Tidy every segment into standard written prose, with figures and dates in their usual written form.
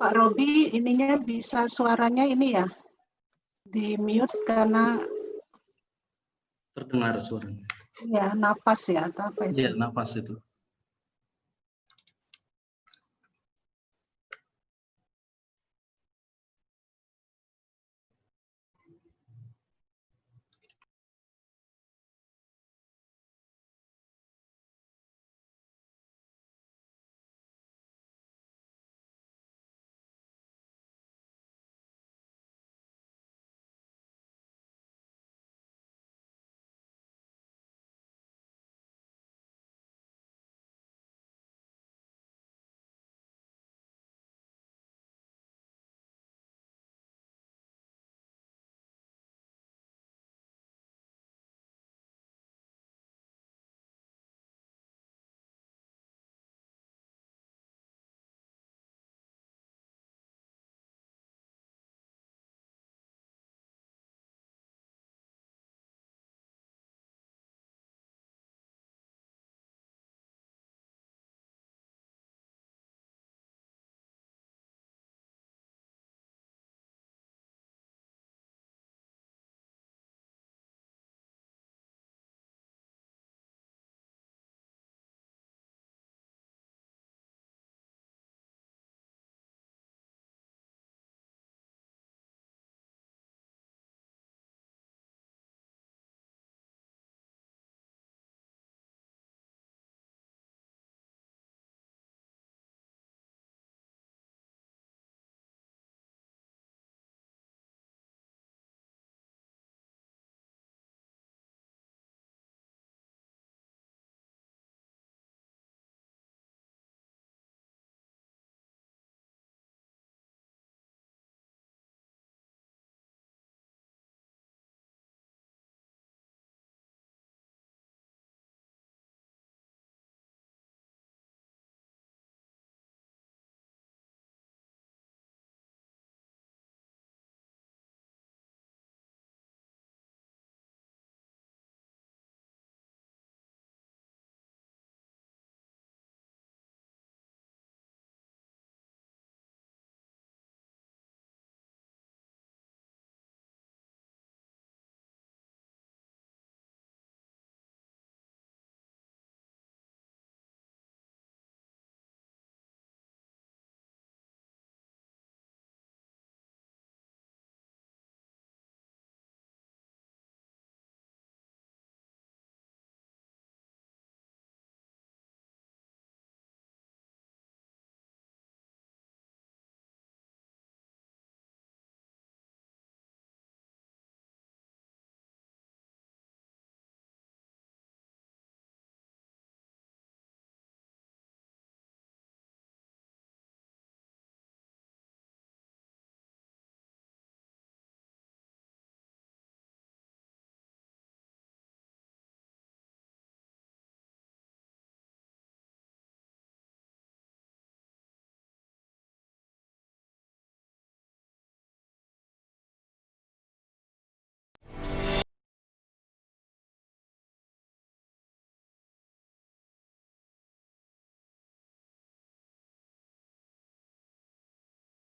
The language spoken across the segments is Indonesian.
Pak Robi ininya bisa suaranya ini ya di mute karena terdengar suaranya. ya napas ya atau apa itu? Iya, nafas itu.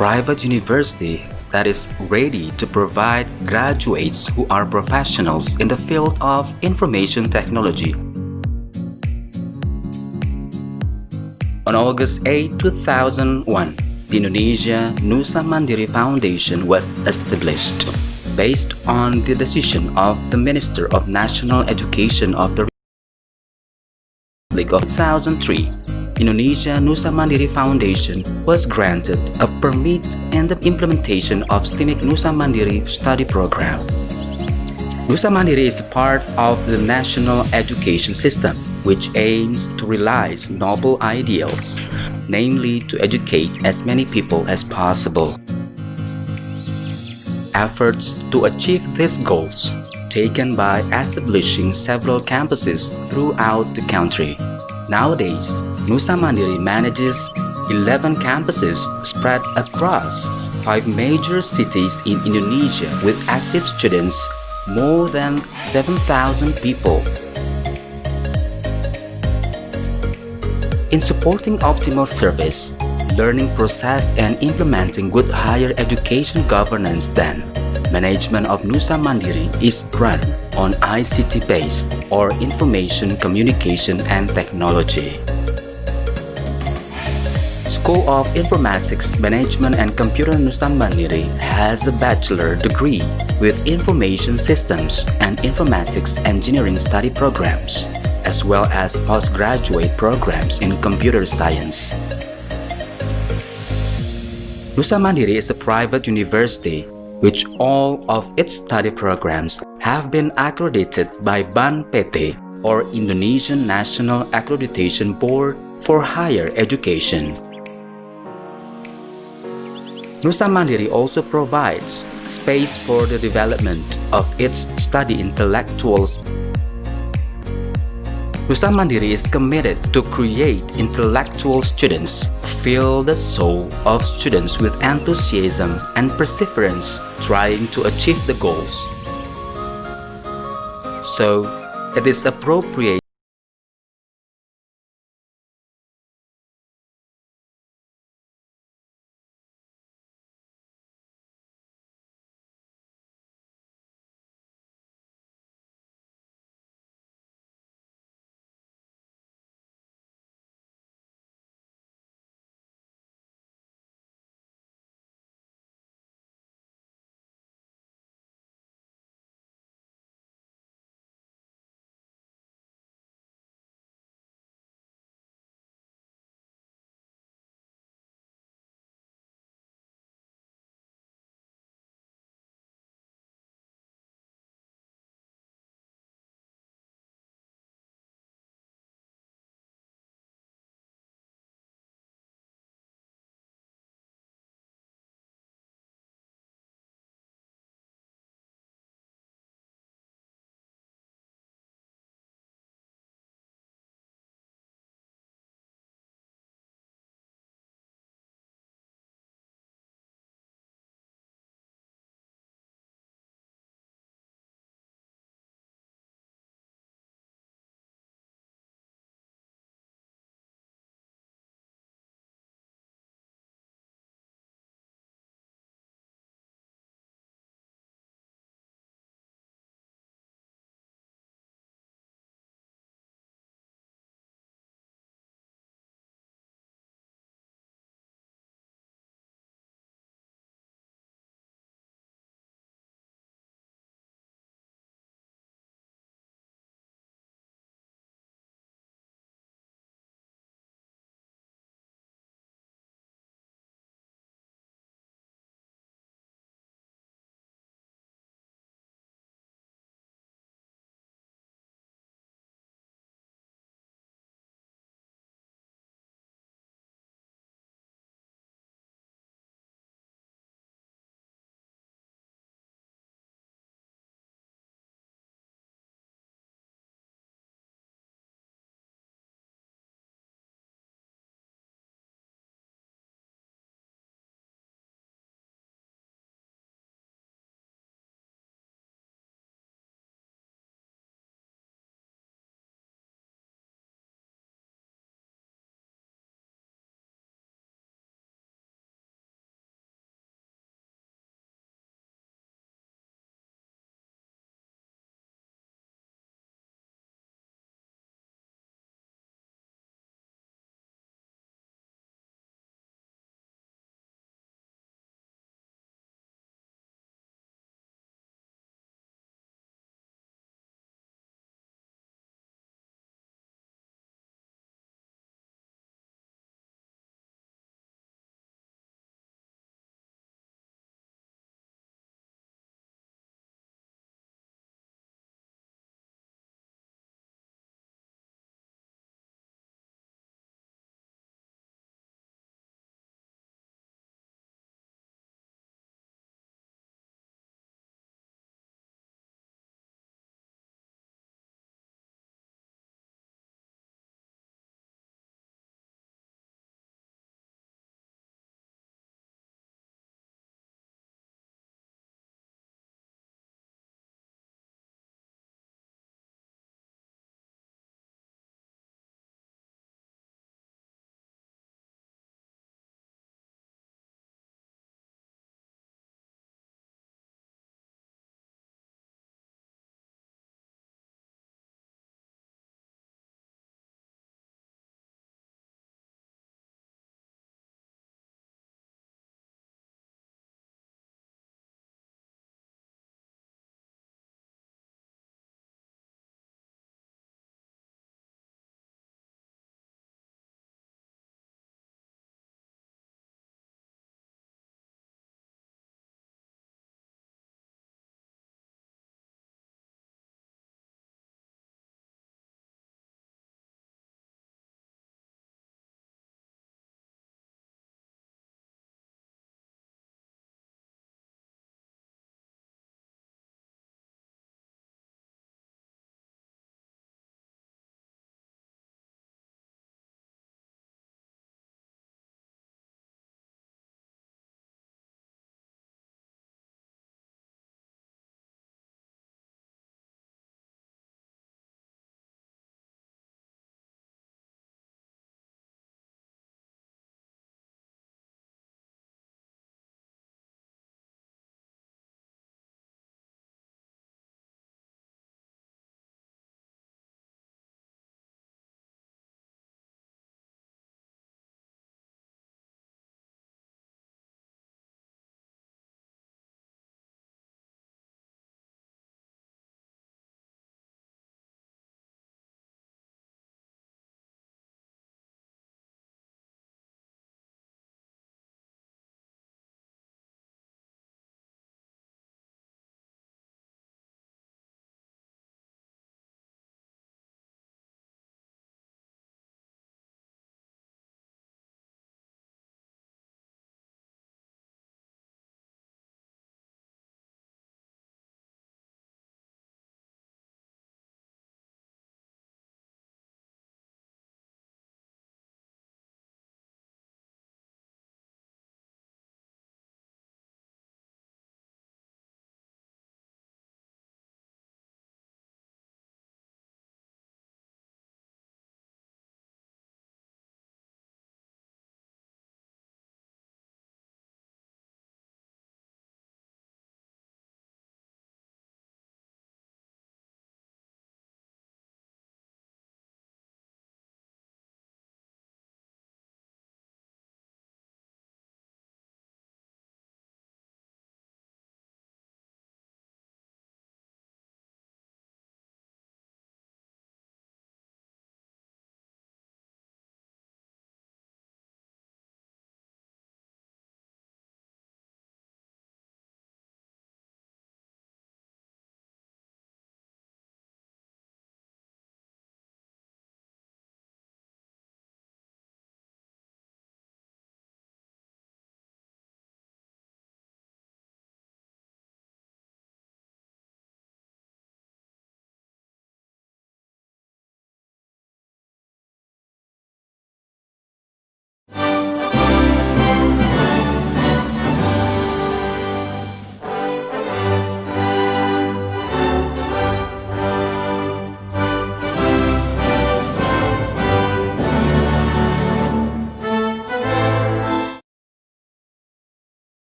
Private university that is ready to provide graduates who are professionals in the field of information technology. On August 8, 2001, the Indonesia NUSA Mandiri Foundation was established based on the decision of the Minister of National Education of the Republic of 2003. Indonesia NUSA Mandiri Foundation was granted a permit in the implementation of STMIK NUSA Mandiri study program. NUSA Mandiri is a part of the national education system, which aims to realize noble ideals, namely to educate as many people as possible. Efforts to achieve these goals taken by establishing several campuses throughout the country. Nowadays, NUSA Mandiri manages 11 campuses spread across 5 major cities in Indonesia with active students more than 7,000 people. In supporting optimal service, learning process and implementing good higher education governance, then management of NUSA Mandiri is run on ICT-based or Information Communication and Technology. School of Informatics Management and Computer NUSA Mandiri has a bachelor degree with Information Systems and Informatics Engineering study programs, as well as postgraduate programs in computer science. NUSA Mandiri is a private university which all of its study programs have been accredited by BAN PT or Indonesian National Accreditation Board for Higher Education. NUSA Mandiri also provides space for the development of its study intellectuals. NUSA Mandiri is committed to create intellectual students, fill the soul of students with enthusiasm and perseverance trying to achieve the goals. So, it is appropriate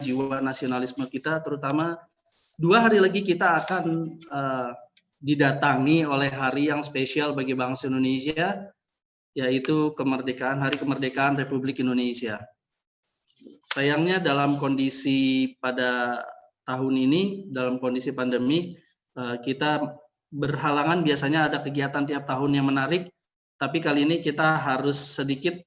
jiwa nasionalisme kita, terutama 2 hari lagi kita akan didatangi oleh hari yang spesial bagi bangsa Indonesia, yaitu Hari Kemerdekaan Republik Indonesia. Sayangnya dalam kondisi pada tahun ini, dalam kondisi pandemi, kita berhalangan. Biasanya ada kegiatan tiap tahun yang menarik, tapi kali ini kita harus sedikit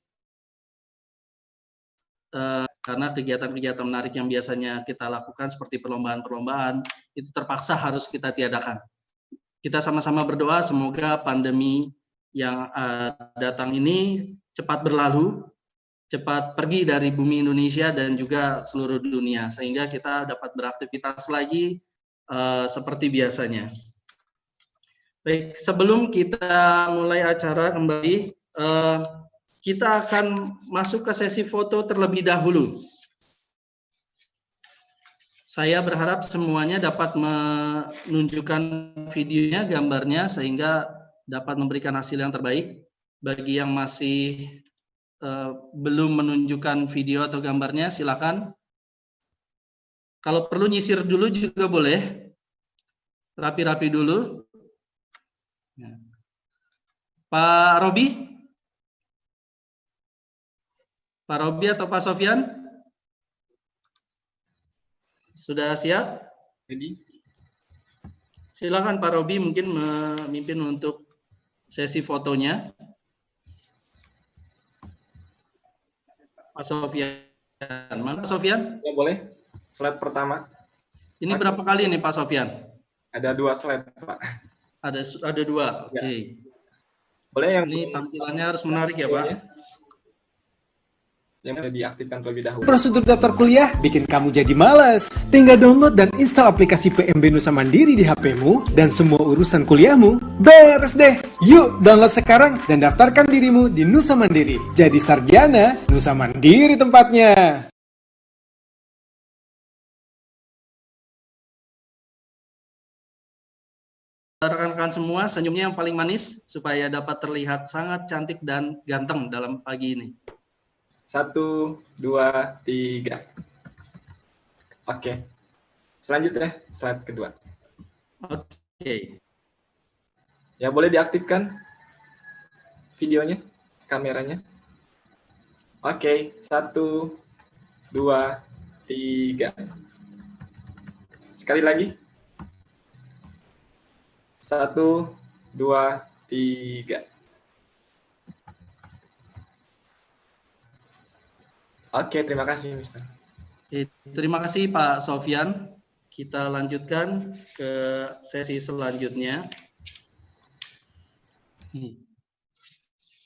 karena kegiatan-kegiatan menarik yang biasanya kita lakukan seperti perlombaan-perlombaan itu terpaksa harus kita tiadakan. Kita sama-sama berdoa semoga pandemi yang datang ini cepat berlalu, cepat pergi dari bumi Indonesia dan juga seluruh dunia, sehingga kita dapat beraktivitas lagi seperti biasanya. Baik, sebelum kita mulai acara kembali, kita akan masuk ke sesi foto terlebih dahulu. Saya berharap semuanya dapat menunjukkan videonya, gambarnya, sehingga dapat memberikan hasil yang terbaik. Bagi yang masih belum menunjukkan video atau gambarnya, silakan. Kalau perlu nyisir dulu juga boleh. Rapi-rapi dulu. Pak Robi? Pak Robi atau Pak Sofyan? Sudah siap? Jadi, silakan Pak Robi mungkin memimpin untuk sesi fotonya. Pak Sofyan. Mana Pak Sofyan? ya boleh. Slide pertama. Ini berapa kali nih Pak Sofyan? Ada 2 slide, Pak. Ada 2. Oke. Ya. Boleh yang ini tampilannya harus menarik ya Pak. Yang sudah diaktifkan terlebih dahulu. Prosedur daftar kuliah bikin kamu jadi malas. Tinggal download dan install aplikasi PMB NUSA Mandiri di HP-mu dan semua urusan kuliahmu beres deh. Yuk download sekarang dan daftarkan dirimu di NUSA Mandiri. Jadi sarjana NUSA Mandiri tempatnya. Rekan-rekan semua, senyumnya yang paling manis supaya dapat terlihat sangat cantik dan ganteng dalam pagi ini. 1, 2, 3. Oke. Selanjutnya, slide kedua. Oke. Ya, boleh diaktifkan videonya, kameranya. Oke, 1, 2, 3. Sekali lagi. 1, 2, 3. Oke, terima kasih, Mister. Terima kasih Pak Sofyan. Kita lanjutkan ke sesi selanjutnya.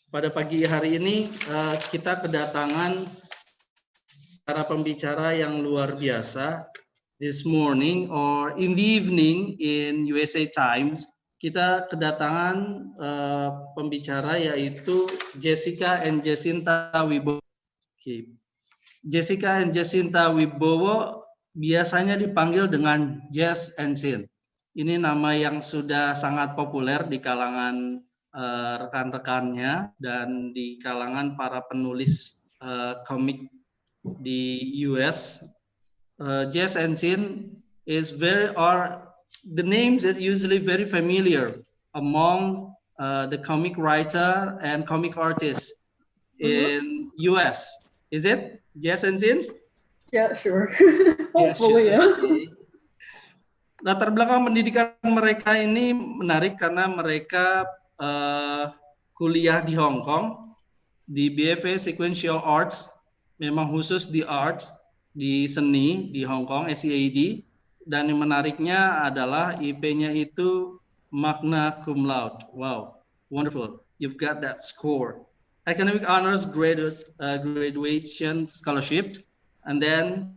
Pada pagi hari ini kita kedatangan para pembicara yang luar biasa. This morning or in the evening in USA Times, kita kedatangan pembicara yaitu Jessica and Jacinta Wibowo. Jessica and Jacinta Wibowo biasanya dipanggil dengan Jess and Sin. Ini nama yang sudah sangat populer di kalangan rekan-rekannya dan di kalangan para penulis komik di US. Jess and Sin is the names that usually very familiar among the comic writer and comic artists in US. Is it? Jess and Sin? Yeah, sure. Hopefully, yeah, sure. Latar belakang pendidikan mereka ini menarik karena mereka kuliah di Hong Kong di BFA Sequential Arts, memang khusus di arts, di seni di Hong Kong, SEAD, dan yang menariknya adalah IP-nya itu magna cum laude. Wow, wonderful. You've got that score. Academic honors graduation scholarship, and then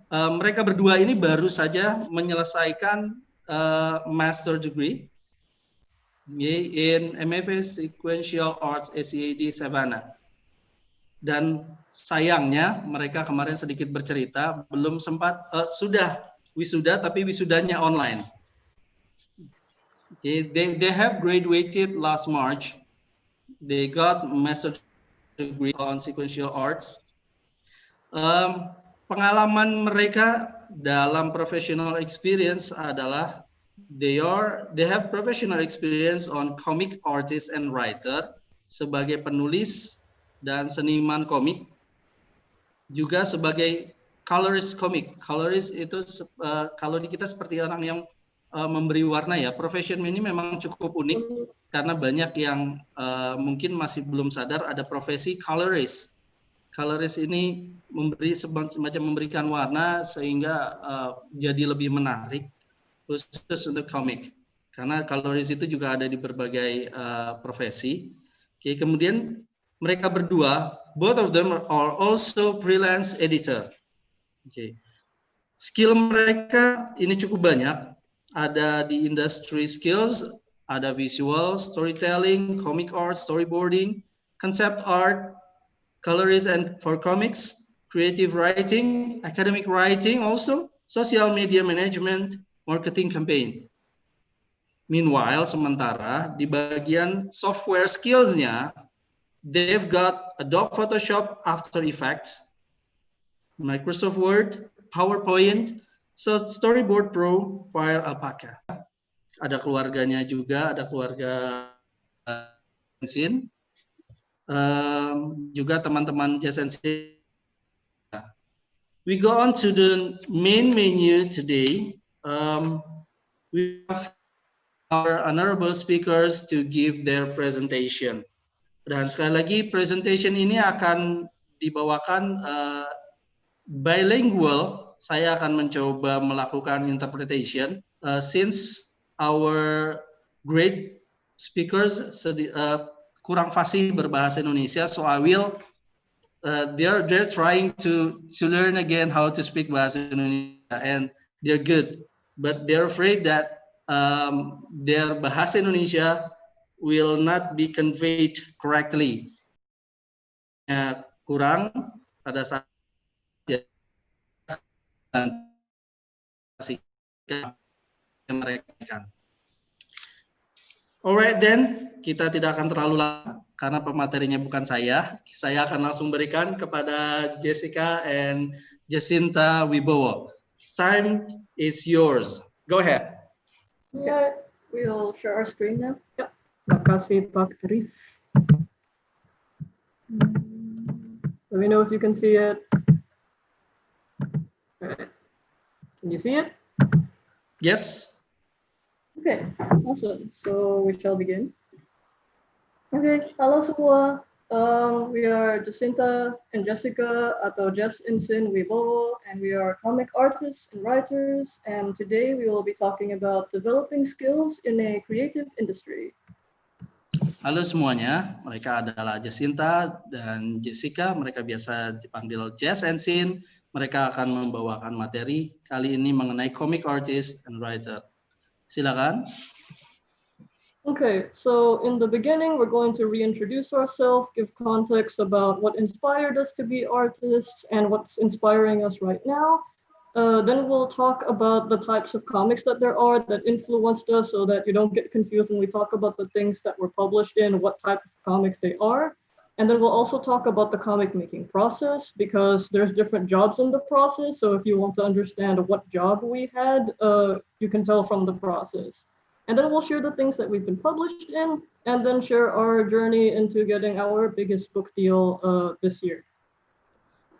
mereka berdua ini baru saja menyelesaikan master degree in MFA Sequential Arts SEAD Savannah. Dan sayangnya mereka kemarin sedikit bercerita belum sempat sudah wisuda tapi wisudanya online. Okay, they have graduated last March. They got master degree on sequential arts. pengalaman mereka dalam professional experience adalah they have professional experience on comic artist and writer sebagai penulis dan seniman komik, juga sebagai colorist komik. Colorist itu kalau di kita seperti orang yang memberi warna ya. Profession ini memang cukup unik karena banyak yang mungkin masih belum sadar ada profesi colorist. Colorist ini semacam memberikan warna sehingga jadi lebih menarik khusus untuk komik. Karena colorist itu juga ada di berbagai profesi. Oke, kemudian mereka berdua, both of them are also freelance editor. Oke. Skill mereka ini cukup banyak. Ada di industry skills, ada visual, storytelling, comic art, storyboarding, concept art, colorist and for comics, creative writing, academic writing also, social media management, marketing campaign. Meanwhile, sementara di bagian software skills-nya, they've got Adobe Photoshop, After Effects, Microsoft Word, PowerPoint, Storyboard Pro, File Alpaca. Ada keluarganya juga, ada keluarga Jacinta, juga teman-teman Jacinta. We go on to the main menu today. We have our honorable speakers to give their presentation. Dan sekali lagi presentation ini akan dibawakan bilingual. Saya akan mencoba melakukan interpretation since our great speakers kurang fasih berbahasa Indonesia, so I will they're trying to learn again how to speak bahasa Indonesia, and they're good, but they're afraid that their bahasa Indonesia will not be conveyed correctly. Kurang pada saat mereka. Alright then, kita tidak akan terlalu lama karena pematerinya bukan saya. Saya akan langsung berikan kepada Jessica and Jacinta Wibowo. Time is yours. Go ahead. Yeah, we'll share our screen now. Yep. Terima kasih Pak Arif. Let me know if you can see it. Right. Can you see it? Yes. Okay, awesome. So we shall begin. Okay, halo semua. We are Jacinta and Jessica atau Jess Insin Wibowo, and we are comic artists and writers. And today we will be talking about developing skills in a creative industry. Halo semuanya, mereka adalah Jacinta dan Jessica. Mereka biasa dipanggil Jess and Sin. Mereka akan membawakan materi kali ini mengenai comic artist and writer. Silakan. Okay, so in the beginning, we're going to reintroduce ourselves, give context about what inspired us to be artists and what's inspiring us right now. Then we'll talk about the types of comics that there are that influenced us so that you don't get confused when we talk about the things that were published in, what type of comics they are. And then we'll also talk about the comic making process because there's different jobs in the process. So if you want to understand what job we had, you can tell from the process. And then we'll share the things that we've been published in and then share our journey into getting our biggest book deal this year.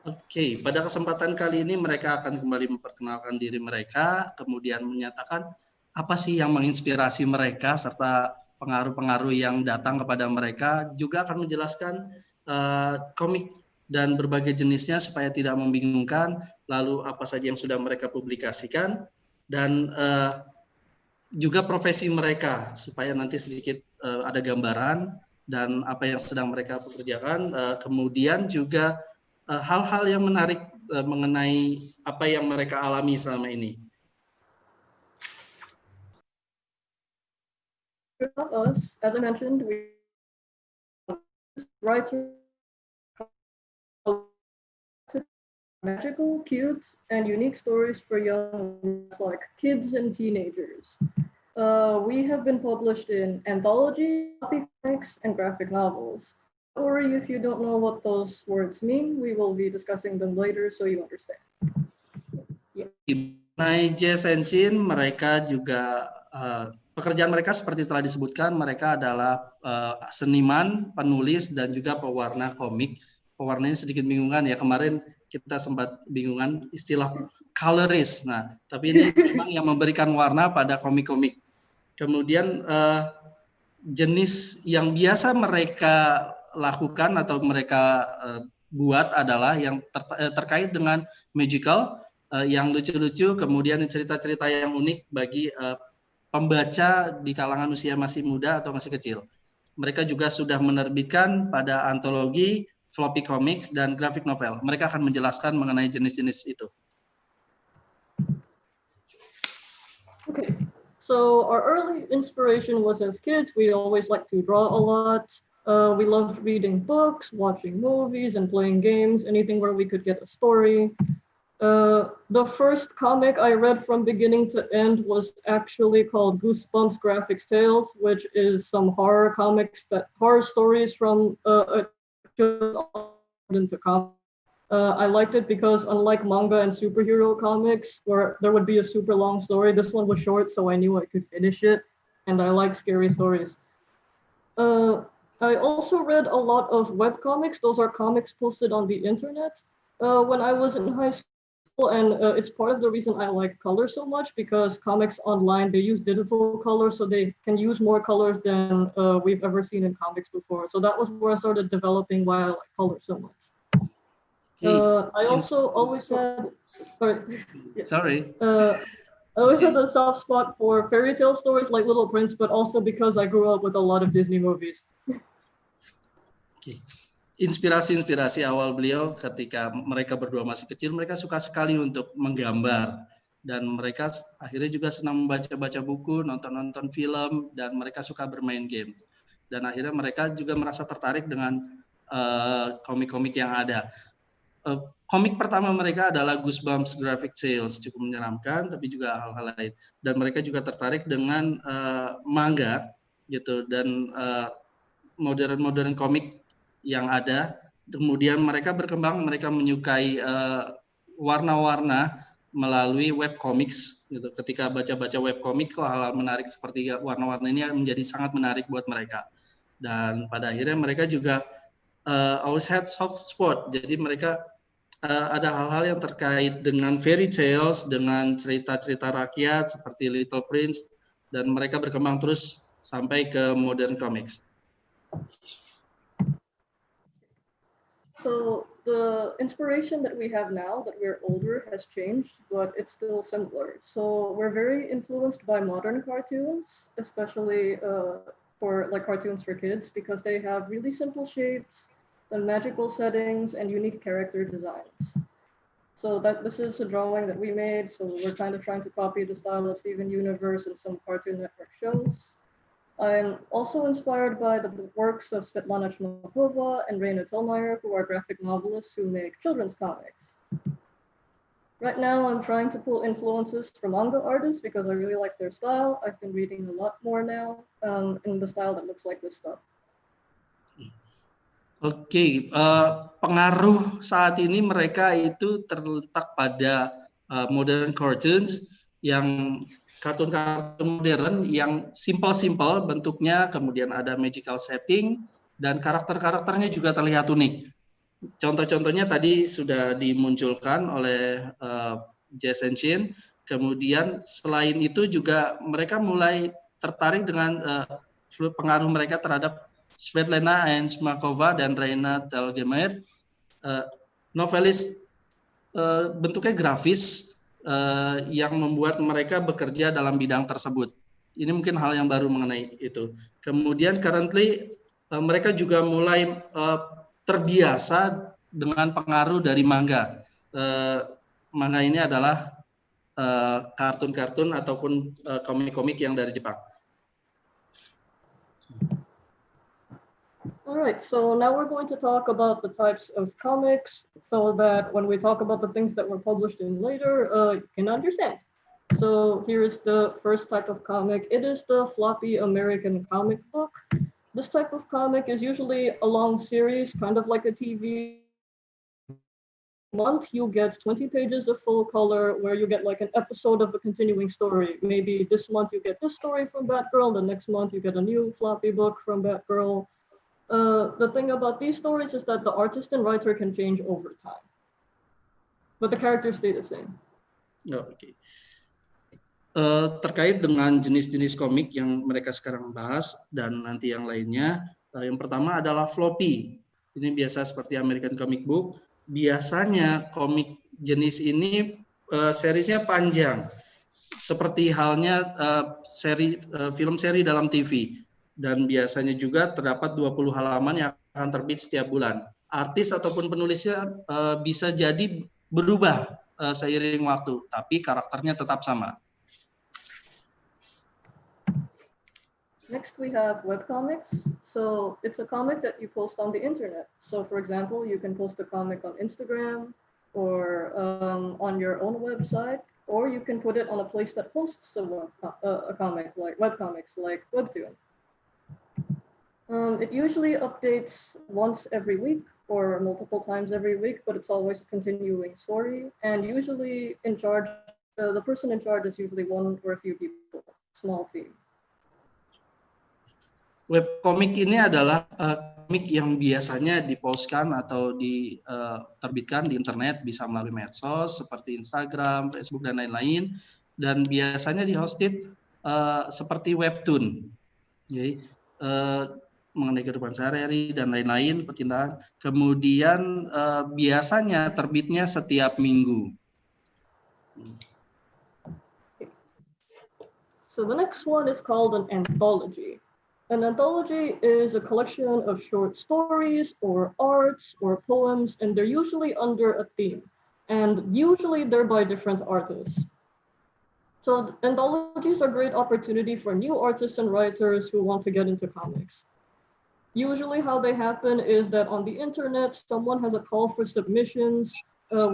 Oke, pada kesempatan kali ini mereka akan kembali memperkenalkan diri mereka, kemudian menyatakan apa sih yang menginspirasi mereka, serta pengaruh-pengaruh yang datang kepada mereka, juga akan menjelaskan komik dan berbagai jenisnya supaya tidak membingungkan, lalu apa saja yang sudah mereka publikasikan, dan juga profesi mereka, supaya nanti sedikit ada gambaran dan apa yang sedang mereka pekerjakan, kemudian juga hal-hal yang menarik mengenai apa yang mereka alami selama ini. About us, as I mentioned, we writer magical, cute, and unique stories for young like kids and teenagers. We have been published in anthology, comics, and graphic novels. worry if you don't know what those words mean. We will be discussing them later so you understand. Mengenai Jacinta, mereka juga pekerjaan mereka seperti telah disebutkan, mereka adalah seniman, penulis, dan juga pewarna komik. Pewarnanya sedikit bingungan ya, kemarin kita sempat bingungan istilah colorist. Nah, tapi ini memang yang memberikan warna pada komik-komik. Kemudian jenis yang biasa mereka lakukan atau mereka buat adalah yang terkait dengan magical, yang lucu-lucu, kemudian cerita-cerita yang unik bagi pembaca di kalangan usia masih muda atau masih kecil. Mereka juga sudah menerbitkan pada antologi, floppy comics, dan graphic novel. Mereka akan menjelaskan mengenai jenis-jenis itu. Okay, so our early inspiration was as kids. We always liked to draw a lot. We loved reading books, watching movies, and playing games, anything where we could get a story. The first comic I read from beginning to end was actually called Goosebumps Graphics Tales, which is some horror stories from into comics. I liked it because unlike manga and superhero comics where there would be a super long story, this one was short, so I knew I could finish it, and I like scary stories. I also read a lot of webcomics. Those are comics posted on the internet when I was in high school. And it's part of the reason I like color so much, because comics online, they use digital color, so they can use more colors than we've ever seen in comics before. So that was where I started developing why I like color so much. I also always had, I always had a soft spot for fairy tale stories like Little Prince, but also because I grew up with a lot of Disney movies. Inspirasi awal beliau ketika mereka berdua masih kecil, mereka suka sekali untuk menggambar, dan mereka akhirnya juga senang membaca buku, nonton film, dan mereka suka bermain game. Dan akhirnya mereka juga merasa tertarik dengan komik-komik yang ada. Komik pertama mereka adalah Goosebumps Graphic Tales, cukup menyeramkan, tapi juga hal-hal lain. Dan mereka juga tertarik dengan manga, gitu, dan modern komik yang ada. Kemudian mereka berkembang, mereka menyukai warna-warna melalui webcomics gitu. Ketika baca-baca webcomic, kok hal-hal menarik seperti warna-warna ini menjadi sangat menarik buat mereka. Dan pada akhirnya mereka juga always had soft spot. Jadi mereka ada hal-hal yang terkait dengan fairy tales, dengan cerita-cerita rakyat seperti Little Prince, dan mereka berkembang terus sampai ke modern comics. So the inspiration that we have now that we're older has changed, but it's still similar. So we're very influenced by modern cartoons, especially for like cartoons for kids, because they have really simple shapes and magical settings and unique character designs. So this is a drawing that we made. So we're kind of trying to copy the style of Steven Universe and some Cartoon Network shows. I'm also inspired by the works of Svetlana Chmakova and Raina Telmeyer, who are graphic novelists who make children's comics. Right now, I'm trying to pull influences from manga artists because I really like their style. I've been reading a lot more now in the style that looks like this stuff. Oke, pengaruh saat ini mereka itu terletak pada modern cartoons, yang kartun-kartun modern yang simple bentuknya, kemudian ada magical setting, dan karakternya juga terlihat unik. Contoh-contohnya tadi sudah dimunculkan oleh Jacinta. Kemudian selain itu juga mereka mulai tertarik dengan pengaruh mereka terhadap Svetlana Chmakova dan Raina Telgemeier, novelis bentuknya grafis, yang membuat mereka bekerja dalam bidang tersebut. Ini mungkin hal yang baru mengenai itu. Kemudian currently mereka juga mulai terbiasa dengan pengaruh dari manga. Manga ini adalah kartun-kartun ataupun komik-komik yang dari Jepang. All right, so now we're going to talk about the types of comics so that when we talk about the things that were published in later, you can understand. So here's the first type of comic. It is the floppy American comic book. This type of comic is usually a long series, kind of like a TV. Month you get 20 pages of full color where you get like an episode of a continuing story. Maybe this month you get this story from Batgirl, the next month you get a new floppy book from Batgirl. The thing about these stories is that the artist and writer can change over time, but the characters stay the same. Oke. Terkait dengan jenis-jenis komik yang mereka sekarang bahas dan nanti yang lainnya, yang pertama adalah floppy. Ini biasa seperti American Comic Book. Biasanya komik jenis ini seriesnya panjang, seperti halnya film seri dalam TV. Dan biasanya juga terdapat 20 halaman yang akan terbit setiap bulan. Artis ataupun penulisnya bisa jadi berubah seiring waktu, tapi karakternya tetap sama. Next, we have webcomics. So it's a comic that you post on the internet. So for example, you can post a comic on Instagram or on your own website, or you can put it on a place that posts a comic, like webcomics, like Webtoon. It usually updates once every week or multiple times every week, but it's always a continuing story. And usually in charge, the person in charge is usually one or a few people, small team. Webcomic ini adalah komik yang biasanya dipostkan atau diterbitkan di internet, bisa melalui medsos seperti Instagram, Facebook, dan lain-lain. Dan biasanya dihosted seperti webtoon, jadi mengenai kehidupan sehari-hari dan lain-lain, percintaan. Kemudian biasanya terbitnya setiap minggu. So the next one is called an anthology. An anthology is a collection of short stories or arts or poems, and they're usually under a theme. And usually they're by different artists. So anthologies are a great opportunity for new artists and writers who want to get into comics. Usually how they happen is that on the internet, someone has a call for submissions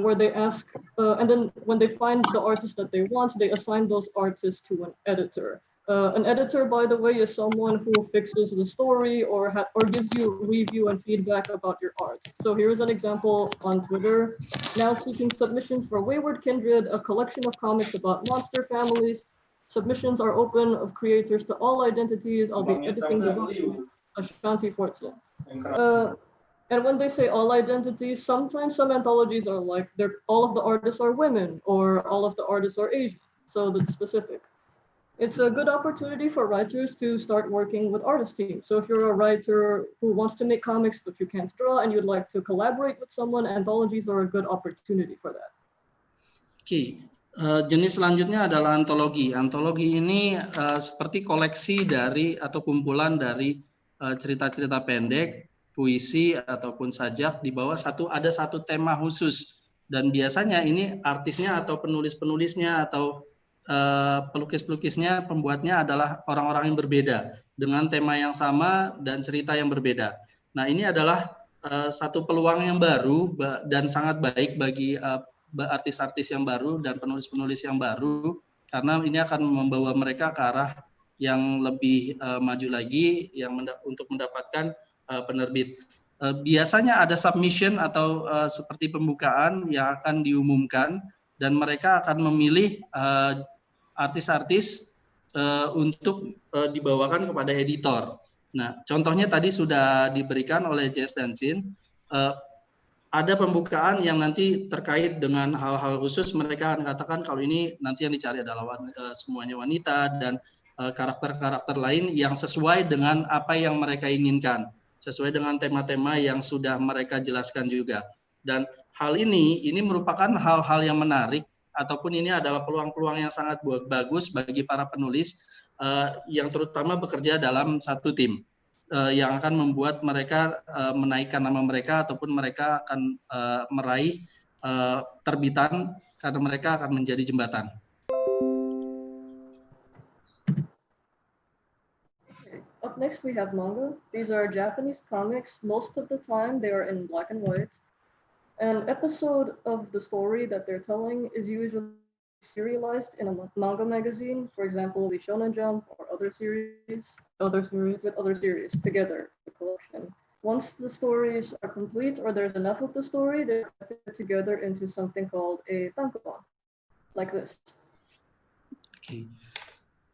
where they ask, and then when they find the artist that they want, they assign those artists to an editor. An editor, by the way, is someone who fixes the story or gives you review and feedback about your art. So here's an example on Twitter. Now seeking submissions for Wayward Kindred, a collection of comics about monster families. Submissions are open of creators to all identities. I'll be editing the document. Ashanti Fortson. And when they say all identities, sometimes some anthologies are like all of the artists are women or all of the artists are Asian. So that's specific. It's a good opportunity for writers to start working with artist teams. So if you're a writer who wants to make comics but you can't draw and you'd like to collaborate with someone, anthologies are a good opportunity for that. Oke, jenis selanjutnya adalah antologi. Antologi ini seperti koleksi dari atau kumpulan dari cerita-cerita pendek, puisi ataupun sajak di bawah ada satu tema khusus. Dan biasanya ini artisnya atau penulis-penulisnya atau pelukis-pelukisnya, pembuatnya adalah orang-orang yang berbeda dengan tema yang sama dan cerita yang berbeda. Nah, ini adalah satu peluang yang baru dan sangat baik bagi artis-artis yang baru dan penulis-penulis yang baru, karena ini akan membawa mereka ke arah yang lebih maju lagi untuk mendapatkan penerbit. Biasanya ada submission atau seperti pembukaan yang akan diumumkan dan mereka akan memilih artis-artis untuk dibawakan kepada editor. Nah, contohnya tadi sudah diberikan oleh Jess dan Jin. Ada pembukaan yang nanti terkait dengan hal-hal khusus, mereka akan katakan kalau ini nanti yang dicari adalah semuanya wanita dan karakter-karakter lain yang sesuai dengan apa yang mereka inginkan, sesuai dengan tema-tema yang sudah mereka jelaskan juga. Dan hal ini merupakan hal-hal yang menarik, ataupun ini adalah peluang-peluang yang sangat bagus bagi para penulis yang terutama bekerja dalam satu tim yang akan membuat mereka menaikkan nama mereka ataupun mereka akan meraih terbitan karena mereka akan menjadi jembatan. Up next we have manga. These are Japanese comics. Most of the time they are in black and white. An episode of the story that they're telling is usually serialized in a manga magazine, for example, the Shonen Jump or other other series together, the collection. Once the stories are complete or there's enough of the story, they're collected together into something called a tankobon, like this. Oke.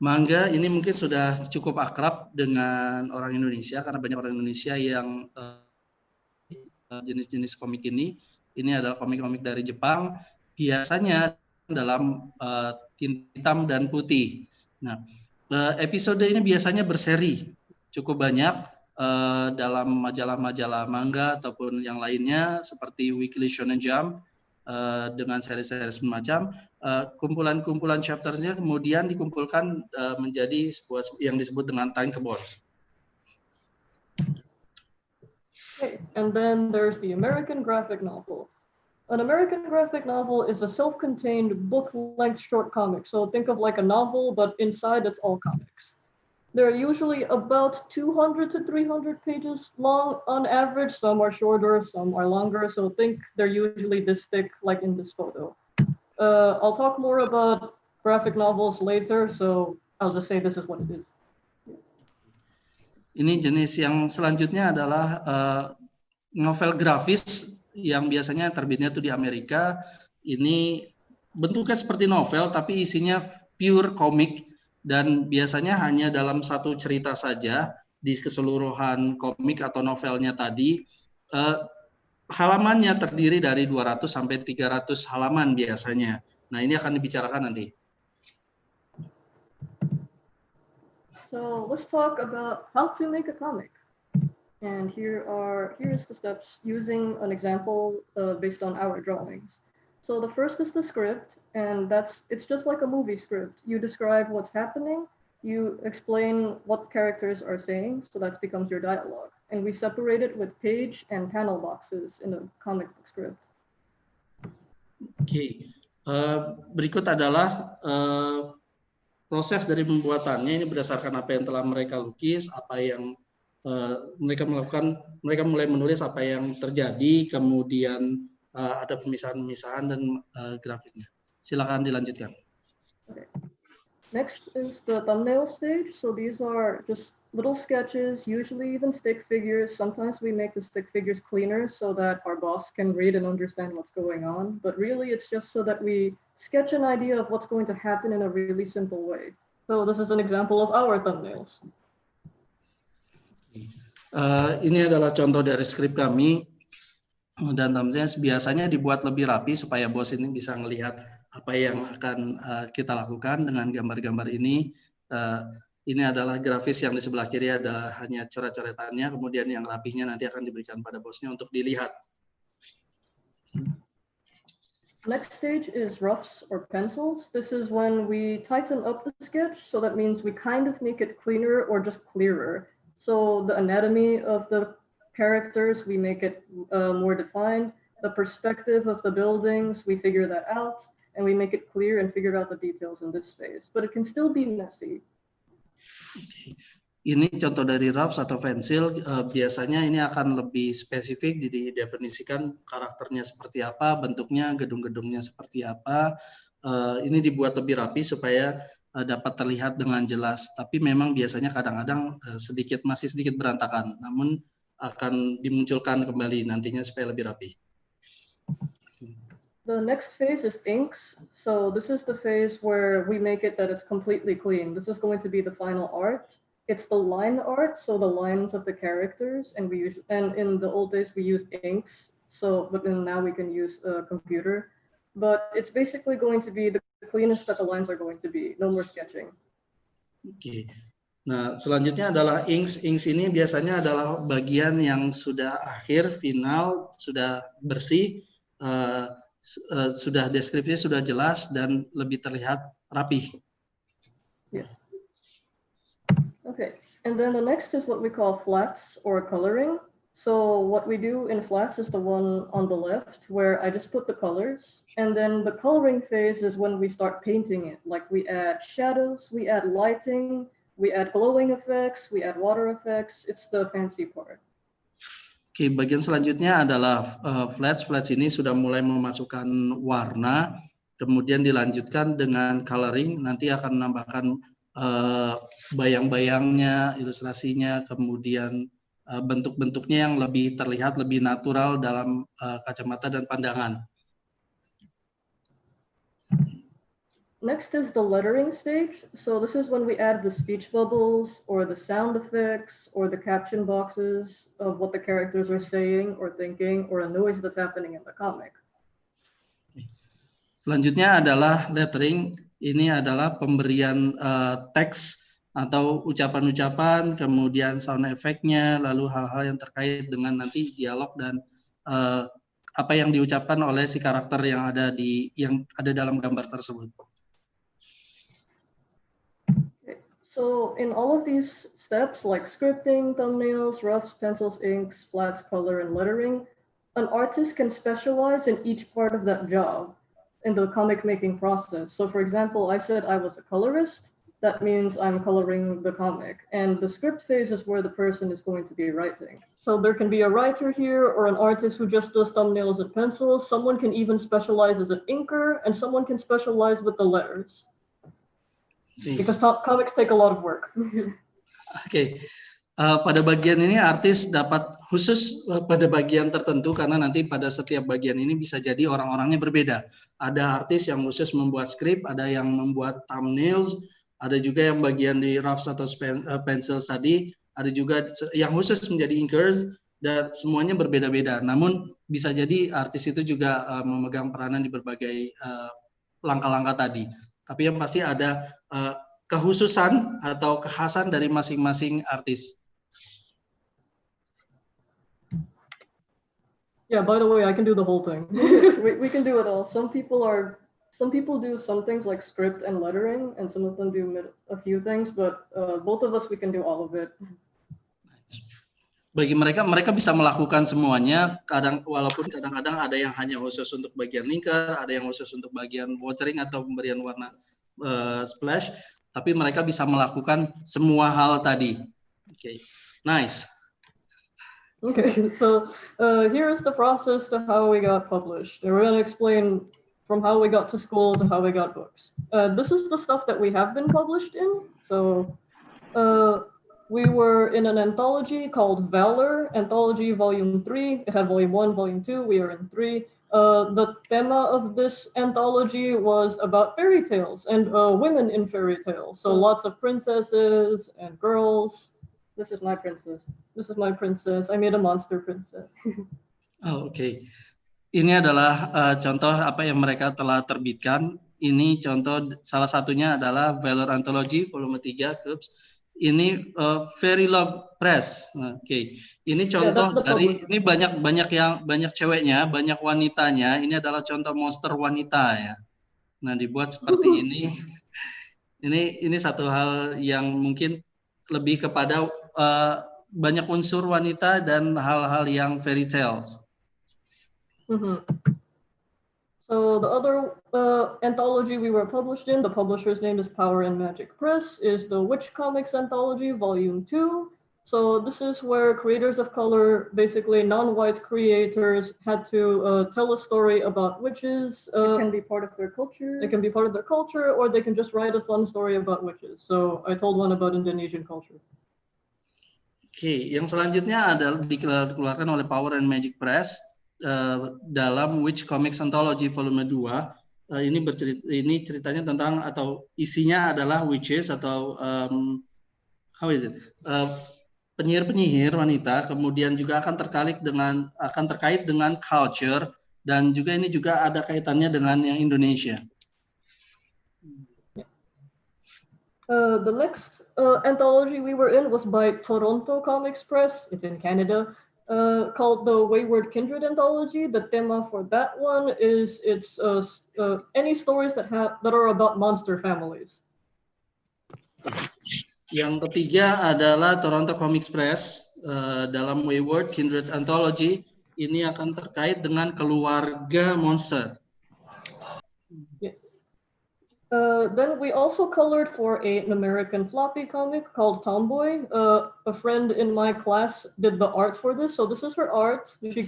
Mangga ini mungkin sudah cukup akrab dengan orang Indonesia karena banyak orang Indonesia yang jenis-jenis komik ini. Ini adalah komik-komik dari Jepang, biasanya dalam tinta hitam dan putih. Nah, episode ini biasanya berseri, cukup banyak. Dalam majalah-majalah manga ataupun yang lainnya seperti Weekly Shonen Jump dengan seri-seri semacam kumpulan-kumpulan chaptersnya kemudian dikumpulkan menjadi sebuah yang disebut dengan tankobon. Okay, and then there's the American graphic novel. An American graphic novel is a self-contained book-length short comic. So think of like a novel, but inside it's all comics. They're usually about 200 to 300 pages long on average. Some are shorter, some are longer. So think they're usually this thick, like in this photo. I'll talk more about graphic novels later, so I'll just say this is what it is. Ini jenis yang selanjutnya adalah novel grafis yang biasanya terbitnya tuh di Amerika. Ini bentuknya seperti novel, tapi isinya pure komik. Dan biasanya hanya dalam satu cerita saja di keseluruhan komik atau novelnya tadi. Halamannya terdiri dari 200 sampai 300 halaman biasanya. Nah, ini akan dibicarakan nanti. So let's talk about how to make a comic. And here's the steps using an example based on our drawings. So the first is the script, and it's just like a movie script. You describe what's happening, you explain what characters are saying, so that becomes your dialogue. And we separate it with page and panel boxes in a comic book script. Oke, berikut adalah proses dari pembuatannya. Ini berdasarkan apa yang telah mereka lukis, apa yang mereka melakukan. Mereka mulai menulis apa yang terjadi, kemudian ada pemisahan-pemisahan dan grafisnya. Silakan dilanjutkan. Okay. Next is the thumbnail stage. So these are just little sketches, usually even stick figures. Sometimes we make the stick figures cleaner so that our boss can read and understand what's going on. But really it's just so that we sketch an idea of what's going to happen in a really simple way. So this is an example of our thumbnails. Ini adalah contoh dari skrip kami. Dan thumbnails biasanya dibuat lebih rapi supaya bos ini bisa melihat apa yang akan kita lakukan dengan gambar-gambar ini. Ini adalah grafis yang di sebelah kiri adalah hanya coret-coretannya, kemudian yang rapihnya nanti akan diberikan pada bosnya untuk dilihat. Next stage is roughs or pencils. This is when we tighten up the sketch, so that means we kind of make it cleaner or just clearer. So the anatomy of the characters, we make it more defined. The perspective of the buildings, we figure that out, and we make it clear and figure out the details in this phase. But it can still be messy. Ini contoh dari roughs atau pensil. Biasanya ini akan lebih spesifik, didefinisikan karakternya seperti apa, bentuknya, gedung-gedungnya seperti apa. Ini dibuat lebih rapi supaya dapat terlihat dengan jelas. Tapi memang biasanya kadang-kadang masih sedikit berantakan. Namun akan dimunculkan kembali nantinya supaya lebih rapi. The next phase is inks. So this is the phase where we make it that it's completely clean. This is going to be the final art. It's the line art, so the lines of the characters, and in the old days we used inks. But now we can use a computer. But it's basically going to be the cleanest that the lines are going to be. No more sketching. Okay. Nah, selanjutnya adalah inks. Inks ini biasanya adalah bagian yang sudah akhir, final, sudah bersih, sudah deskripsinya sudah jelas dan lebih terlihat rapi. Yes. Okay, and then the next is what we call flats or coloring. So what we do in flats is the one on the left, where I just put the colors, and then the coloring phase is when we start painting it. Like we add shadows, we add lighting, we add glowing effects, we add water effects. It's the fancy part. Oke, bagian selanjutnya adalah flats. Flats ini sudah mulai memasukkan warna, kemudian dilanjutkan dengan coloring. Nanti akan menambahkan bayang-bayangnya, ilustrasinya, kemudian bentuk-bentuknya yang lebih terlihat, lebih natural dalam kacamata dan pandangan. Next is the lettering stage. So this is when we add the speech bubbles or the sound effects or the caption boxes of what the characters are saying or thinking or a noise that's happening in the comic. Selanjutnya adalah lettering. Ini adalah pemberian teks atau ucapan-ucapan, kemudian sound effect-nya, lalu hal-hal yang terkait dengan nanti dialog dan apa yang diucapkan oleh si karakter yang ada dalam gambar tersebut. So in all of these steps, like scripting, thumbnails, roughs, pencils, inks, flats, color, and lettering, an artist can specialize in each part of that job in the comic making process. So for example, I said I was a colorist. That means I'm coloring the comic. And the script phase is where the person is going to be writing. So there can be a writer here or an artist who just does thumbnails and pencils. Someone can even specialize as an inker, and someone can specialize with the letters. Because comics take a lot of work. Oke. Pada bagian ini artis dapat khusus pada bagian tertentu karena nanti pada setiap bagian ini bisa jadi orang-orangnya berbeda. Ada artis yang khusus membuat skrip, ada yang membuat thumbnails, ada juga yang bagian di roughs atau pencils tadi, ada juga yang khusus menjadi inkers, dan semuanya berbeda-beda. Namun bisa jadi artis itu juga memegang peranan di berbagai langkah-langkah tadi. Tapi yang pasti ada kekhususan atau kekhasan dari masing-masing artis. Yeah, by the way, I can do the whole thing. we can do it all. Some people do some things like script and lettering, and some of them do a few things, but both of us, we can do all of it. Bagi mereka bisa melakukan semuanya, walaupun kadang-kadang ada yang hanya khusus untuk bagian linker, ada yang khusus untuk bagian watering atau pemberian warna splash, tapi mereka bisa melakukan semua hal tadi. Okay, nice. Okay, so here's the process to how we got published. We're going to explain from how we got to school to how we got books. This is the stuff that we have been published in. So we were in an anthology called Valor, Anthology Volume 3. It had Volume 1, Volume 2. We are in 3. The thema of this anthology was about fairy tales and women in fairy tales. So lots of princesses and girls. This is my princess. This is my princess. I made a monster princess. Oke. Ini adalah contoh apa yang mereka telah terbitkan. Ini contoh salah satunya adalah Valor Anthology Volume 3 Cups. Ini Verilog Press. Oke. Ini contoh dari ini banyak ceweknya, banyak wanitanya. Ini adalah contoh monster wanita ya. Nah, dibuat seperti ini. Ini satu hal yang mungkin lebih kepada banyak unsur wanita dan hal-hal yang fairy tales. So the other anthology we were published in, the publisher's name is Power and Magic Press, is the Witch Comics Anthology Volume 2. So this is where creators of color, basically non-white creators, had to tell a story about witches. It can be part of their culture. It can be part of their culture, or they can just write a fun story about witches. So I told one about Indonesian culture. Oke, yang selanjutnya adalah dikeluarkan oleh Power and Magic Press. Dalam Witch Comics Anthology Volume 2 ini ceritanya tentang atau isinya adalah witches atau penyihir-penyihir wanita, kemudian juga akan terkait dengan culture, dan juga ini juga ada kaitannya dengan yang Indonesia. The next anthology we were in was by Toronto Comics Press. It's in Canada. Called the Wayward Kindred Anthology. The theme for that one is any stories that are about monster families. Yang ketiga adalah Toronto Comics Press dalam Wayward Kindred Anthology. Ini akan terkait dengan keluarga monster. Yes. Then we also colored for an American floppy comic called Tomboy. A friend in my class did the art for this. So this is her art. This is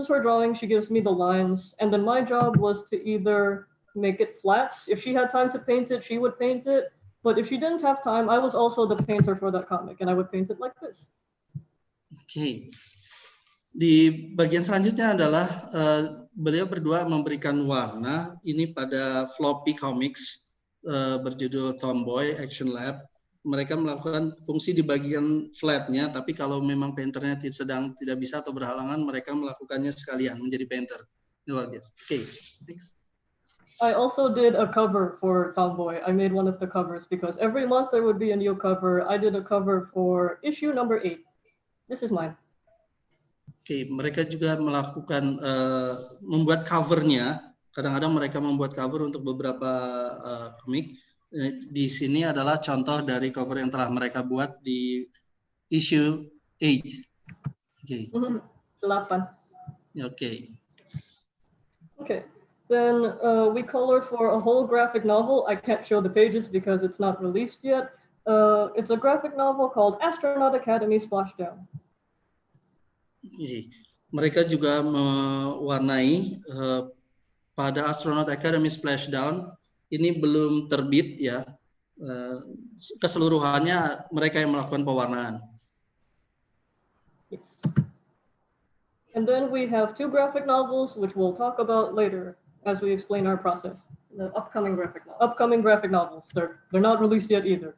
her drawing. She gives me the lines. And then my job was to either make it flats. If she had time to paint it, she would paint it. But if she didn't have time, I was also the painter for that comic, and I would paint it like this. Oke. Di bagian selanjutnya adalah beliau berdua memberikan warna ini pada floppy comics berjudul Tomboy Action Lab. Mereka melakukan fungsi di bagian flatnya, tapi kalau memang painternya sedang tidak bisa atau berhalangan, mereka melakukannya sekalian menjadi painter. Ini luar biasa. Oke, next. I also did a cover for Tomboy. I made one of the covers because every month there would be a new cover. I did a cover for issue number 8. This is mine. Oke, mereka juga melakukan membuat covernya. Kadang-kadang mereka membuat cover untuk beberapa komik. Di sini adalah contoh dari cover yang telah mereka buat di issue 8. Oke. 8. Oke. Okay. Then we colored for a whole graphic novel. I can't show the pages because it's not released yet. It's a graphic novel called Astronaut Academy Splashdown. Mereka juga mewarnai pada Astronaut Academy Splashdown. Ini belum terbit ya. Keseluruhannya mereka yang melakukan pewarnaan. Yes. And then we have 2 graphic novels, which we'll talk about later as we explain our process. The upcoming graphic novels. They're not released yet either.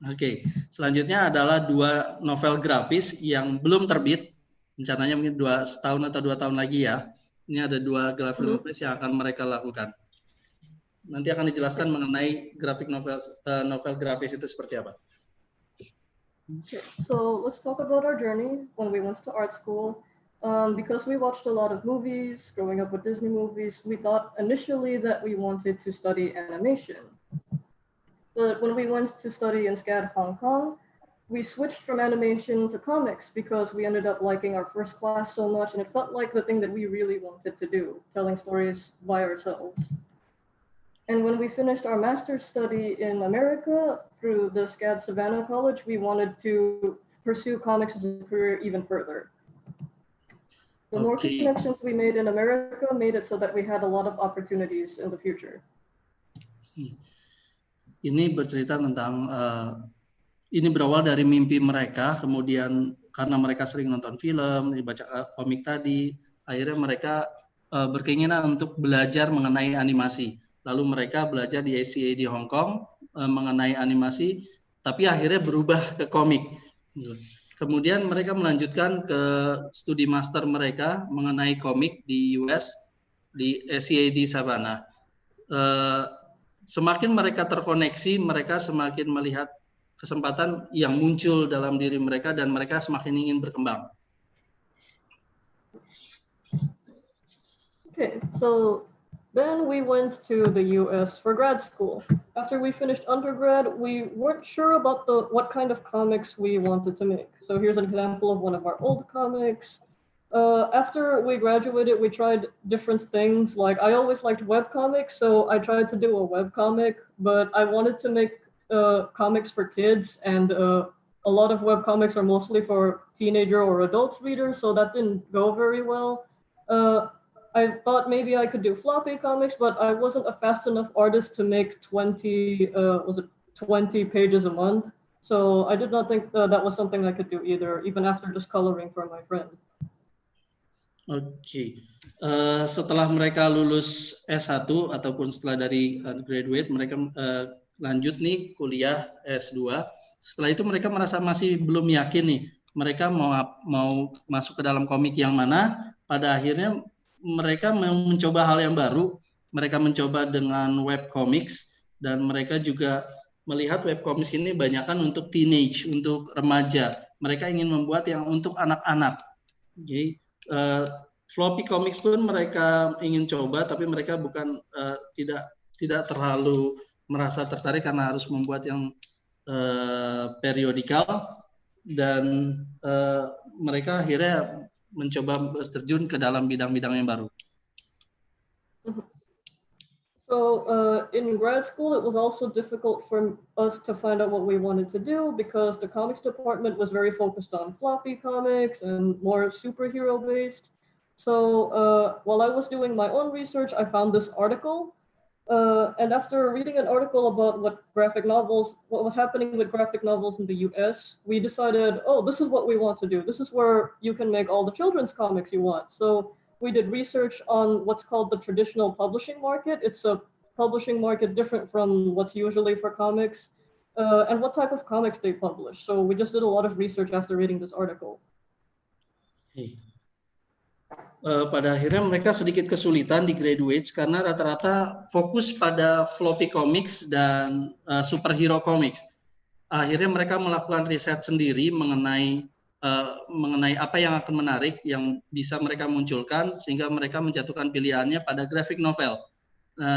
Oke, selanjutnya adalah 2 novel grafis yang belum terbit. Rencananya mungkin 2 tahun atau 2 tahun lagi ya. Ini ada 2 grafik novel yang akan mereka lakukan. Nanti akan dijelaskan mengenai grafik novel grafis itu seperti apa. Okay, so let's talk about our journey when we went to art school. Because we watched a lot of movies, growing up with Disney movies, we thought initially that we wanted to study animation. But when we went to study in SCAD Hong Kong, we switched from animation to comics because we ended up liking our first class so much, and it felt like the thing that we really wanted to do, telling stories by ourselves. And when we finished our master's study in America through the SCAD Savannah College, we wanted to pursue comics as a career even further. The more connections we made in America made it so that we had a lot of opportunities in the future. Ini bercerita tentang ini berawal dari mimpi mereka, kemudian karena mereka sering nonton film, baca komik tadi, akhirnya mereka berkeinginan untuk belajar mengenai animasi. Lalu mereka belajar di ACA di Hong Kong mengenai animasi, tapi akhirnya berubah ke komik. Kemudian mereka melanjutkan ke studi master mereka mengenai komik di US, di SCA di Savannah. Semakin mereka terkoneksi, mereka semakin melihat kesempatan yang muncul dalam diri mereka dan mereka semakin ingin berkembang. Okay, so then we went to the US for grad school. After we finished undergrad, we weren't sure about what kind of comics we wanted to make. So here's an example of one of our old comics. After we graduated, we tried different things. Like I always liked webcomics, so I tried to do a webcomic, but I wanted to make comics for kids, and a lot of webcomics are mostly for teenager or adult readers, so that didn't go very well. I thought maybe I could do floppy comics, but I wasn't a fast enough artist to make 20 pages a month. So I did not think that was something I could do either, even after just coloring for my friend. Oke. Setelah mereka lulus S1 ataupun setelah dari graduate, mereka lanjut nih kuliah S2. Setelah itu mereka merasa masih belum yakin nih, mereka mau masuk ke dalam komik yang mana. Pada akhirnya mereka mencoba hal yang baru, mereka mencoba dengan webcomics, dan mereka juga melihat webcomics ini banyakkan untuk teenage, untuk remaja. Mereka ingin membuat yang untuk anak-anak. Jadi, floppy comics pun mereka ingin coba, tapi mereka bukan tidak terlalu merasa tertarik karena harus membuat yang periodikal, dan mereka akhirnya mencoba terjun ke dalam bidang-bidang yang baru. So in grad school, it was also difficult for us to find out what we wanted to do because the comics department was very focused on floppy comics and more superhero based. So while I was doing my own research, I found this article And after reading an article about what was happening with graphic novels in the US, we decided, oh, this is what we want to do. This is where you can make all the children's comics you want. So we did research on what's called the traditional publishing market. It's a publishing market different from what's usually for comics, and what type of comics they publish. So we just did a lot of research after reading this article. Pada akhirnya mereka sedikit kesulitan di graduates karena rata-rata fokus pada floppy comics dan superhero comics. Akhirnya mereka melakukan riset sendiri mengenai apa yang akan menarik yang bisa mereka munculkan, sehingga mereka menjatuhkan pilihannya pada graphic novel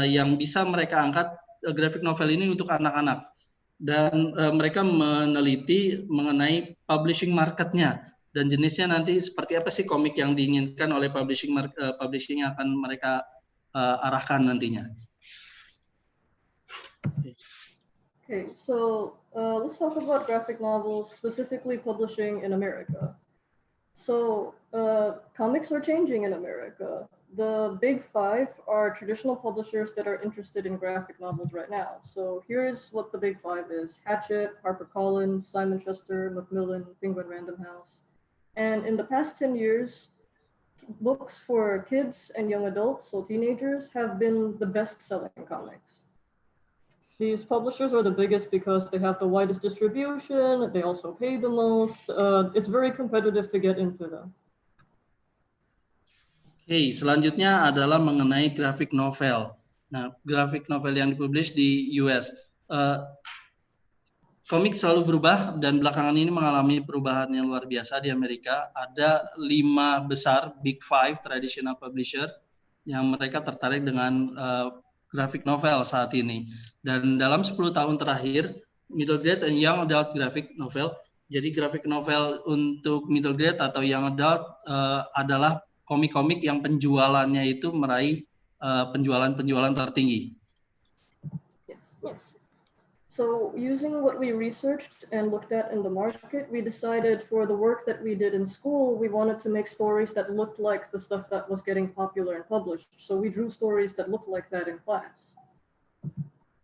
yang bisa mereka angkat. Graphic novel ini untuk anak-anak, dan mereka meneliti mengenai publishing marketnya dan jenisnya, nanti seperti apa sih komik yang diinginkan oleh publishing yang akan mereka arahkan nantinya. Okay, so let's talk about graphic novels, specifically publishing in America. So comics are changing in America. The big five are traditional publishers that are interested in graphic novels right now. So here's what the big five is: Hachette, HarperCollins, Simon Schuster, Macmillan, Penguin Random House. And in the past 10 years, books for kids and young adults, so teenagers, have been the best-selling comics. These publishers are the biggest because they have the widest distribution, they also pay the most. It's very competitive to get into them. Oke, selanjutnya adalah mengenai graphic novel. Nah, graphic novel yang dipublish di US. Komik selalu berubah dan belakangan ini mengalami perubahan yang luar biasa di Amerika. Ada 5 besar, Big Five traditional publisher yang mereka tertarik dengan graphic novel saat ini. Dan dalam 10 tahun terakhir, middle grade and young adult graphic novel, jadi graphic novel untuk middle grade atau young adult adalah komik-komik yang penjualannya itu meraih penjualan tertinggi. Yes. So using what we researched and looked at in the market, we decided for the work that we did in school, we wanted to make stories that looked like the stuff that was getting popular and published. So we drew stories that looked like that in class.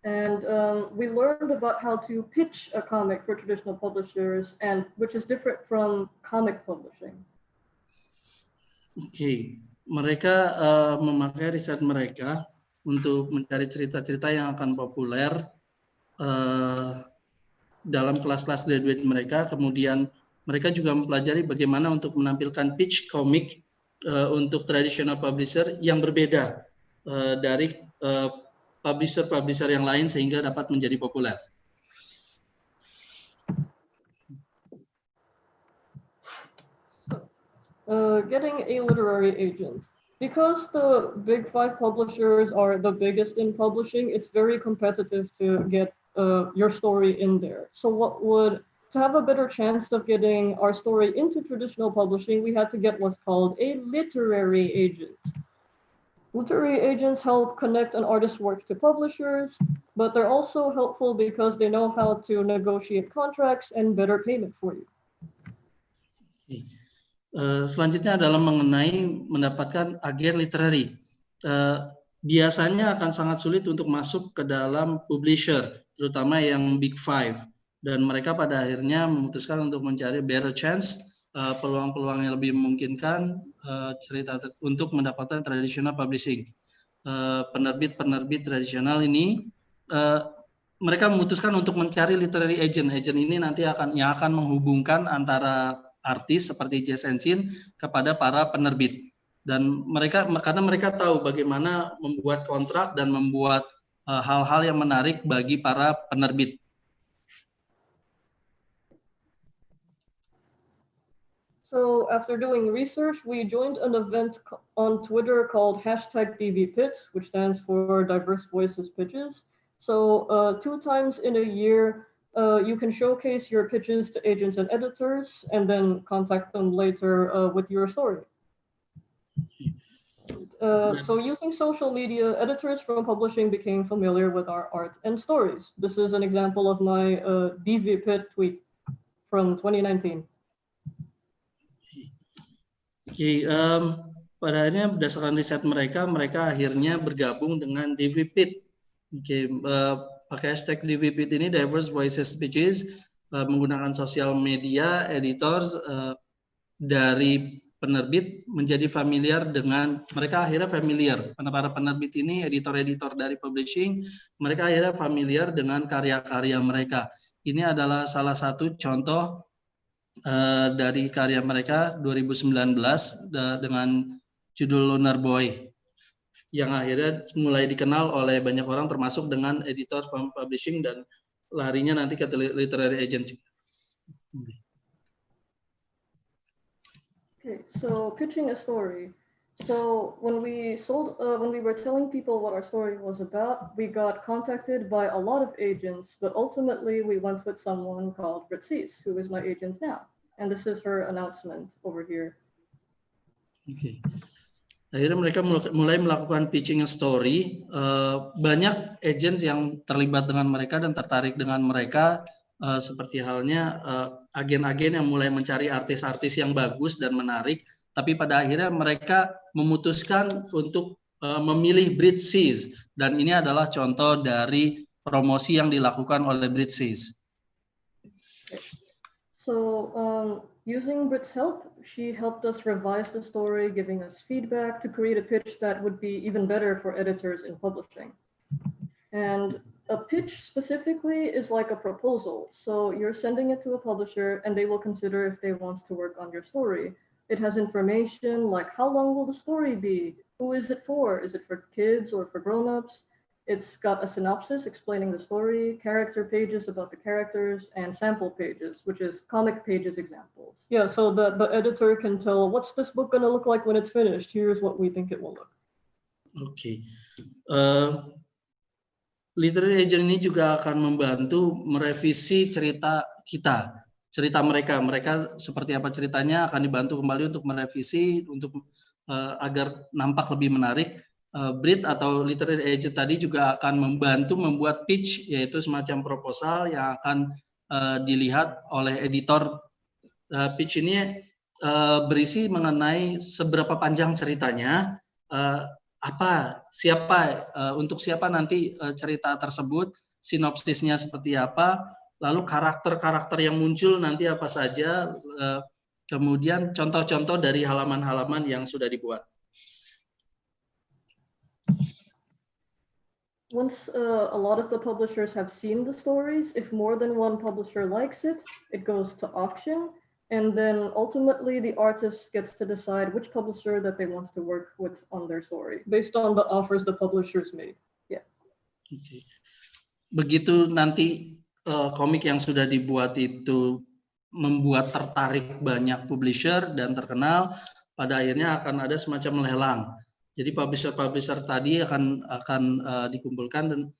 And we learned about how to pitch a comic for traditional publishers, and which is different from comic publishing. Oke, mereka memakai riset mereka untuk mencari cerita-cerita yang akan populer dalam kelas-kelas graduate mereka. Kemudian mereka juga mempelajari bagaimana untuk menampilkan pitch komik untuk traditional publisher yang berbeda dari publisher yang lain sehingga dapat menjadi populer. Getting a literary agent. Because the big five publishers are the biggest in publishing, it's very competitive to get your story in there. So to have a better chance of getting our story into traditional publishing, we had to get what's called a literary agent. Literary agents help connect an artist's work to publishers, but they're also helpful because they know how to negotiate contracts and better payment for you. Selanjutnya adalah mengenai mendapatkan agen literary. Biasanya akan sangat sulit untuk masuk ke dalam publisher, terutama yang Big Five. Dan mereka pada akhirnya memutuskan untuk mencari better chance, peluang-peluang yang lebih memungkinkan untuk mendapatkan traditional publishing. Penerbit-penerbit tradisional ini, mereka memutuskan untuk mencari literary agent. Agent ini nanti yang akan menghubungkan antara artis seperti Jacinta kepada para penerbit. Dan karena mereka tahu bagaimana membuat kontrak dan membuat hal-hal yang menarik bagi para penerbit. So after doing research, we joined an event on Twitter called #DVPitch, which stands for Diverse Voices Pitches. So 2 times in a year, you can showcase your pitches to agents and editors and then contact them later with your story. So using social media, editors from publishing became familiar with our art and stories. This is an example of my DVPit tweet from 2019. Oke, pada akhirnya berdasarkan riset mereka akhirnya bergabung dengan DVPit Oke, pakai hashtag DVPit ini, Diverse Voices Speeches, menggunakan sosial media, editors dari penerbit menjadi familiar dengan, mereka akhirnya familiar, para penerbit ini, editor-editor dari publishing, mereka akhirnya familiar dengan karya-karya mereka. Ini adalah salah satu contoh dari karya mereka 2019 dengan judul Lunar Boy, yang akhirnya mulai dikenal oleh banyak orang termasuk dengan editor publishing dan larinya nanti ke literary agent. Okay, so pitching a story. So when we were telling people what our story was about, we got contacted by a lot of agents, but ultimately we went with someone called Ritsis, who is my agent now. And this is her announcement over here. Okay. Akhirnya mereka mulai melakukan pitching story. Banyak agent yang terlibat dengan mereka dan tertarik dengan mereka, seperti halnya agen-agen yang mulai mencari artis-artis yang bagus dan menarik. Tapi pada akhirnya mereka memutuskan untuk memilih Bridges, dan ini adalah contoh dari promosi yang dilakukan oleh Bridges. So using Brit's help, she helped us revise the story, giving us feedback to create a pitch that would be even better for editors in publishing. And a pitch specifically is like a proposal. So you're sending it to a publisher and they will consider if they want to work on your story. It has information like how long will the story be? Who is it for? Is it for kids or for grown-ups? It's got a synopsis explaining the story, character pages about the characters, and sample pages, which is comic pages examples. Yeah, so the editor can tell, what's this book going to look like when it's finished? Here's what we think it will look. Oke. Literary agent ini juga akan membantu merevisi cerita kita, cerita mereka. Mereka seperti apa ceritanya akan dibantu kembali untuk merevisi, untuk agar nampak lebih menarik. Brit atau literary agent tadi juga akan membantu membuat pitch, yaitu semacam proposal yang akan dilihat oleh editor. Pitch ini berisi mengenai seberapa panjang ceritanya, untuk siapa nanti cerita tersebut, sinopsisnya seperti apa, lalu karakter-karakter yang muncul nanti apa saja, kemudian contoh-contoh dari halaman-halaman yang sudah dibuat. Once a lot of the publishers have seen the stories, if more than one publisher likes it, it goes to auction. And then ultimately the artist gets to decide which publisher that they want to work with on their story based on the offers the publishers made. Yeah. Okay. Begitu nanti komik yang sudah dibuat itu membuat tertarik banyak publisher dan terkenal, pada akhirnya akan ada semacam lelang. Jadi publisher tadi akan dikumpulkan dan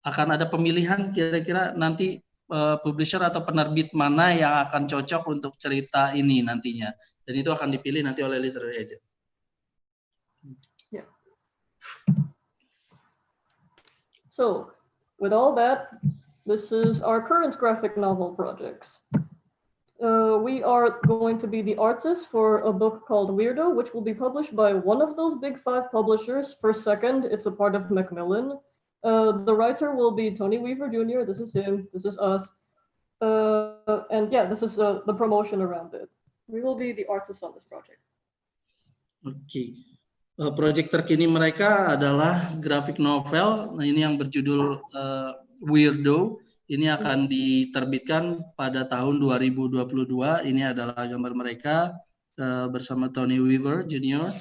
akan ada pemilihan kira-kira nanti publisher atau penerbit mana yang akan cocok untuk cerita ini nantinya. Dan itu akan dipilih nanti oleh literary agent. Yeah. So, with all that, this is our current graphic novel projects. We are going to be the artist for a book called Weirdo, which will be published by one of those big 5 publishers. For second, it's a part of Macmillan. The writer will be Tony Weaver Jr. This is him. This is us. And yeah, this is the promotion around it. We will be the artists on this project. Oke. Project terkini mereka adalah graphic novel. Nah, ini yang berjudul Weirdo. Ini akan diterbitkan pada tahun 2022. Ini adalah gambar mereka bersama Tony Weaver Jr.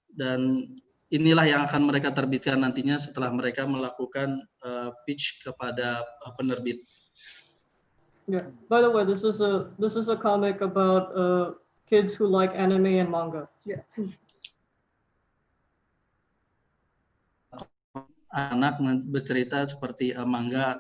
Dan inilah yang akan mereka terbitkan nantinya setelah mereka melakukan pitch kepada penerbit. Yeah. By the way, this is a comic about kids who like anime and manga. Yeah. Anak bercerita seperti manga.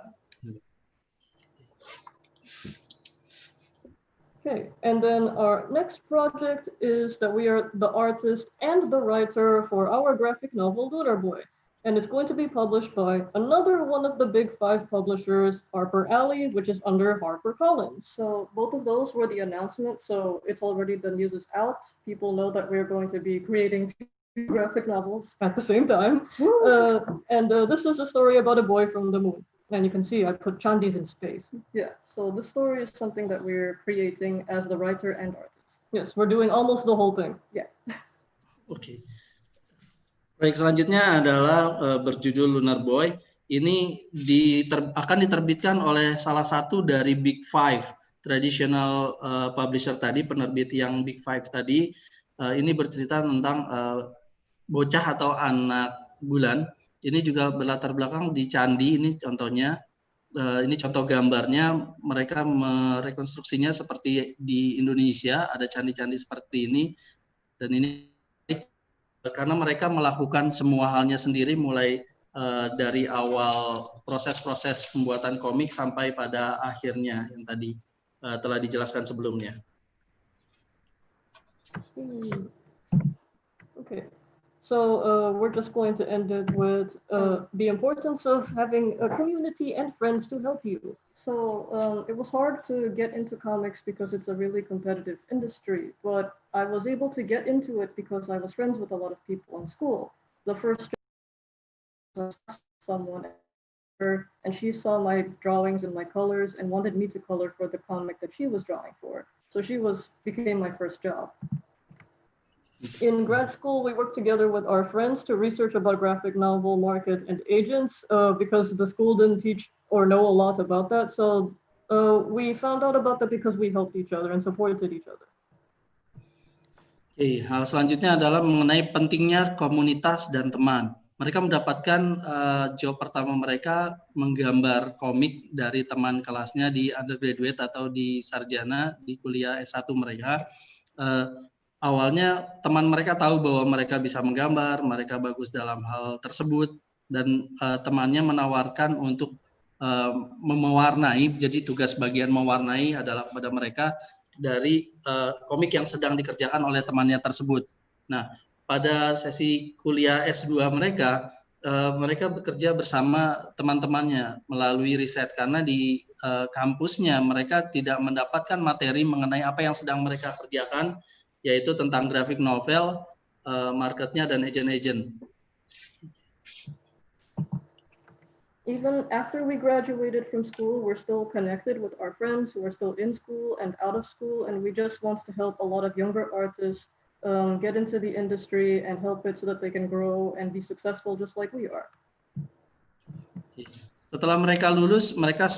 Okay, and then our next project is that we are the artist and the writer for our graphic novel Lunar Boy, and it's going to be published by another one of the big 5 publishers, Harper Alley, which is under HarperCollins. So both of those were the announcements, so it's already, the news is out. People know that we're going to be creating graphic novels at the same time. This is a story about a boy from the moon. And you can see I put Chandis in space. Yeah, so the story is something that we're creating as the writer and artist. Yes, we're doing almost the whole thing. Yeah. Oke. Proyek selanjutnya adalah berjudul Lunar Boy. Ini akan diterbitkan oleh salah satu dari Big Five traditional publisher tadi, penerbit yang Big Five tadi. Ini bercerita tentang bocah atau anak bulan. Ini juga berlatar belakang di candi. Ini contohnya, ini contoh gambarnya. Mereka merekonstruksinya seperti di Indonesia, ada candi-candi seperti ini. Dan ini karena mereka melakukan semua halnya sendiri, mulai dari awal proses-proses pembuatan komik sampai pada akhirnya yang tadi telah dijelaskan sebelumnya. Okay. So we're just going to end it with the importance of having a community and friends to help you. So it was hard to get into comics because it's a really competitive industry, but I was able to get into it because I was friends with a lot of people in school. The first was someone, and she saw my drawings and my colors and wanted me to color for the comic that she was drawing for. So she became my first job. In grad school, we worked together with our friends to research about graphic novel market and agents because the school didn't teach or know a lot about that. So we found out about that because we helped each other and supported each other. Oke, hal selanjutnya adalah mengenai pentingnya komunitas dan teman. Mereka mendapatkan job pertama mereka menggambar komik dari teman kelasnya di undergraduate atau di sarjana di kuliah S1 mereka. Awalnya teman mereka tahu bahwa mereka bisa menggambar, mereka bagus dalam hal tersebut, dan temannya menawarkan untuk mewarnai. Jadi tugas bagian mewarnai adalah kepada mereka dari komik yang sedang dikerjakan oleh temannya tersebut. Nah, pada sesi kuliah S2 mereka, mereka bekerja bersama teman-temannya melalui riset, karena di kampusnya mereka tidak mendapatkan materi mengenai apa yang sedang mereka kerjakan, yaitu tentang graphic novel, marketnya, dan agent-agent. Even after we graduated from school, we're still connected with our friends who are still in school and out of school, and we just want to help a lot of younger artists get into the industry and help it so that they can grow and be successful just like we are. Setelah mereka lulus, mereka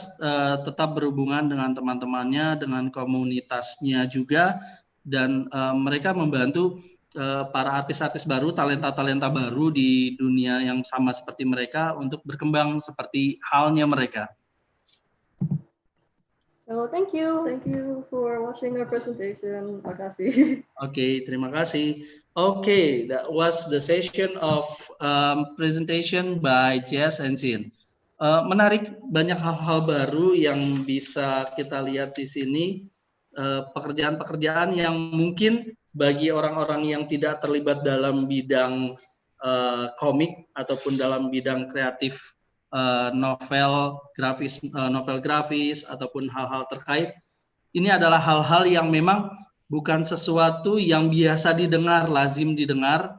tetap berhubungan dengan teman-temannya, dengan komunitasnya juga, dan mereka membantu para artis-artis baru, talenta-talenta baru di dunia yang sama seperti mereka untuk berkembang seperti halnya mereka. So thank you for watching our presentation. Terima kasih. Oke, terima kasih. Oke, that was the session of presentation by Jess and Sin. Menarik, banyak hal-hal baru yang bisa kita lihat di sini. Pekerjaan-pekerjaan yang mungkin bagi orang-orang yang tidak terlibat dalam bidang komik ataupun dalam bidang kreatif, novel grafis ataupun hal-hal terkait, ini adalah hal-hal yang memang bukan sesuatu yang biasa didengar, lazim didengar.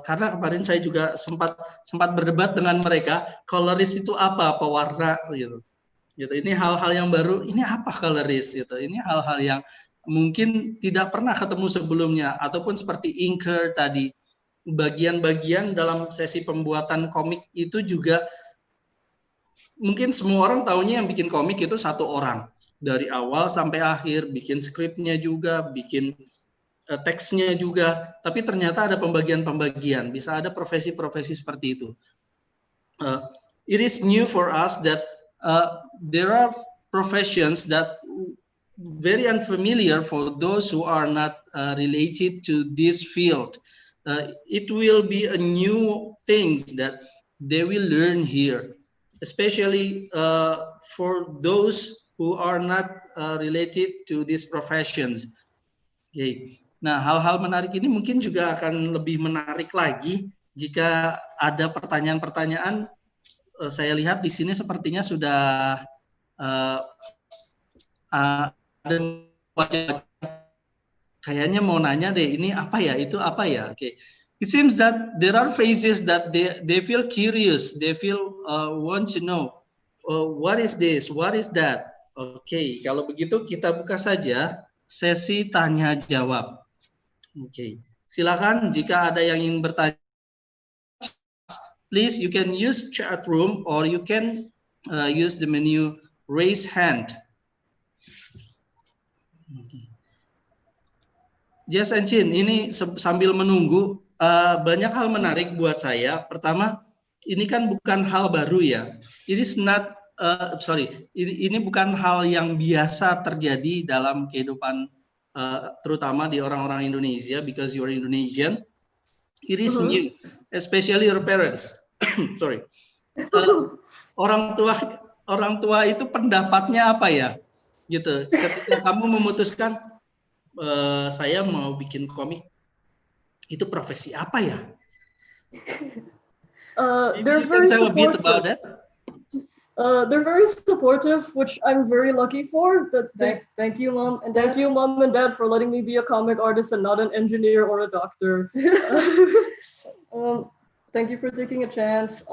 Karena kemarin saya juga sempat berdebat dengan mereka, colorist itu apa, pewarna gitu. Ini hal-hal yang baru, ini apa colorist gitu. Ini hal-hal yang mungkin tidak pernah ketemu sebelumnya, ataupun seperti inker tadi, bagian-bagian dalam sesi pembuatan komik itu juga mungkin semua orang tahunya yang bikin komik itu satu orang dari awal sampai akhir, bikin skripnya juga, bikin teksnya juga, tapi ternyata ada pembagian-pembagian, bisa ada profesi-profesi seperti itu. It is new for us that there are professions that very unfamiliar for those who are not related to this field. It will be a new things that they will learn here, especially for those who are not related to these professions. Okay. Nah, hal-hal menarik ini mungkin juga akan lebih menarik lagi jika ada pertanyaan-pertanyaan. Saya lihat di sini sepertinya sudah ada wajah, kayaknya mau nanya deh, ini apa ya, itu apa ya. Oke. it seems that there are phases that they feel curious, they feel want to know what is this, what is that. Oke, kalau begitu kita buka saja sesi tanya jawab. Oke, silakan jika ada yang ingin bertanya, please you can use chat room or you can use the menu raise hand. Jess and Chin, ini sambil menunggu, banyak hal menarik buat saya. Pertama, ini kan bukan hal baru ya. It is not, ini bukan hal yang biasa terjadi dalam kehidupan, terutama di orang-orang Indonesia, because you are Indonesian. It is new, especially your parents. Sorry. Orang tua itu pendapatnya apa ya? Gitu. Ketika kamu memutuskan saya mau bikin komik, itu profesi apa ya? They're very supportive. About that. They're very supportive, which I'm very lucky for. Thank you, Mom, and thank you, Mom and Dad, for letting me be a comic artist and not an engineer or a doctor. Thank you for taking a chance.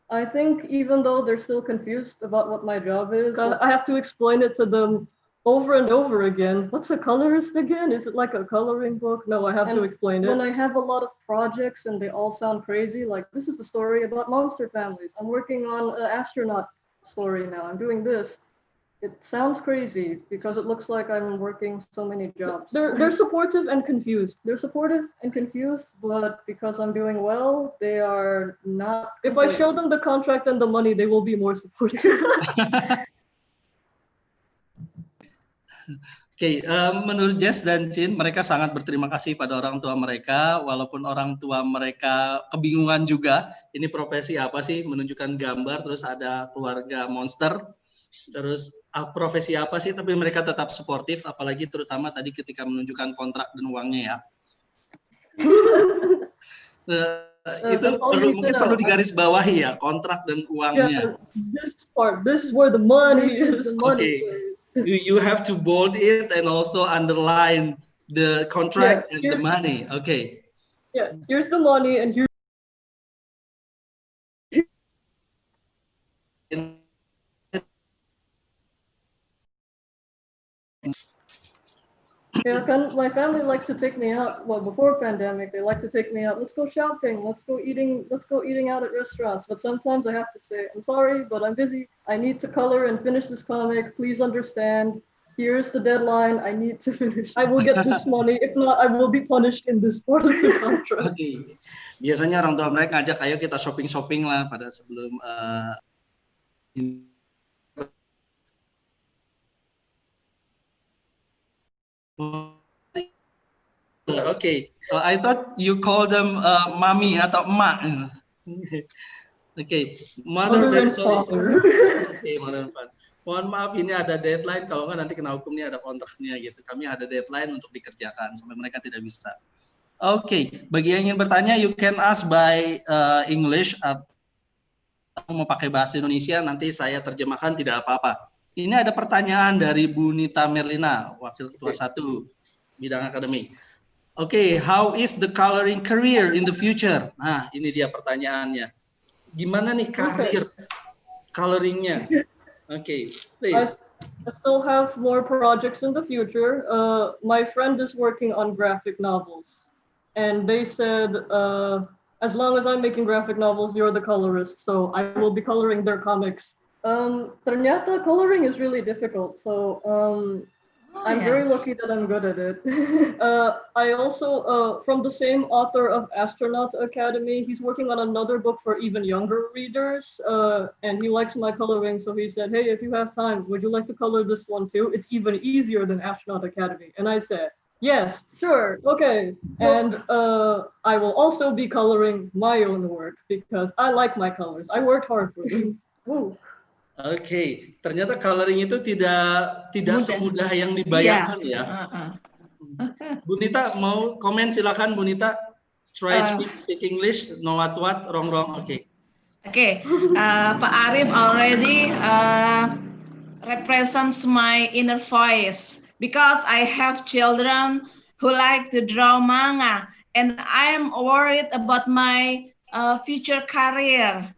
I think even though they're still confused about what my job is, I have to explain it to them over and over again. What's a colorist again? Is it like a coloring book? No, I have to explain it. When I have a lot of projects and they all sound crazy, like this is the story about monster families. I'm working on an astronaut story now. I'm doing this. It sounds crazy because it looks like I'm working so many jobs. They're supportive and confused. They're supportive and confused, but because I'm doing well, they are not. If I show them the contract and the money, they will be more supportive. Oke, menurut Jess dan Chin, mereka sangat berterima kasih pada orang tua mereka, walaupun orang tua mereka kebingungan juga, ini profesi apa sih, menunjukkan gambar, terus ada keluarga monster, terus profesi apa sih, tapi mereka tetap suportif, apalagi terutama tadi ketika menunjukkan kontrak dan uangnya ya. Itu mungkin perlu digarisbawahi ya, kontrak dan uangnya. Yeah, this is where the money is. Okay. You have to bold it and also underline the contract and the money. Okay. Yeah, here's the money and here's. Yeah, my family likes to take me out. Well, before pandemic, they like to take me out. Let's go shopping. Let's go eating out at restaurants. But sometimes I have to say, I'm sorry, but I'm busy. I need to color and finish this comic. Please understand. Here's the deadline. I need to finish. I will get this money. If not, I will be punished in this part of the contract. Okay. Biasanya orang tua mereka ngajak, ayo kita shopping lah pada sebelum. Okay, I thought you call them mami atau emak. Okay, mother and father. Okay, mother and father. Mohon maaf, ini ada deadline. Kalau nggak nanti kena hukum, ini ada kontraknya gitu. Kami ada deadline untuk dikerjakan sampai mereka tidak bisa. Okay, bagi yang ingin bertanya, you can ask by English atau mau pakai bahasa Indonesia. Nanti saya terjemahkan, tidak apa-apa. Ini ada pertanyaan dari Bu Nita Merlina, Wakil Ketua 1 Bidang Akademik. Okay, how is the coloring career in the future? Nah, ini dia pertanyaannya. Gimana nih karir coloringnya? Okay, please. I still have more projects in the future. My friend is working on graphic novels. And they said, as long as I'm making graphic novels, you're the colorist. So I will be coloring their comics. Ternyata coloring is really difficult, so I'm very lucky that I'm good at it. I also, from the same author of Astronaut Academy, he's working on another book for even younger readers, and he likes my coloring, so he said, hey, if you have time, would you like to color this one too? It's even easier than Astronaut Academy. And I said, yes, sure, okay. And I will also be coloring my own work, because I like my colors. I worked hard for them. Woo. Oke, ternyata coloring itu tidak semudah yang dibayangkan ya. Bu Nita mau komen, silakan Bu Nita. Try speak English, know what wrong. Okay. Okay, Pak Arif already represents my inner voice because I have children who like to draw manga and I'm worried about my future career.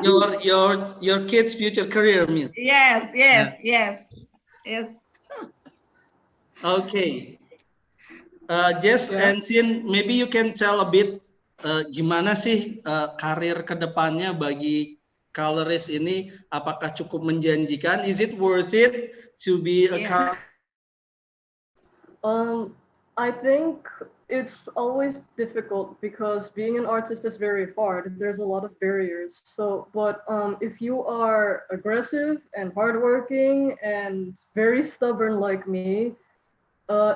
Your kids' future career, Mil. Yes, yes, yes, yes. Okay. Jess Yeah. and Sin, maybe you can tell a bit gimana sih karir kedepannya bagi colorist ini? Apakah cukup menjanjikan? Is it worth it to be a colorist? I think it's always difficult because being an artist is very hard. There's a lot of barriers. So, but if you are aggressive and hardworking and very stubborn like me,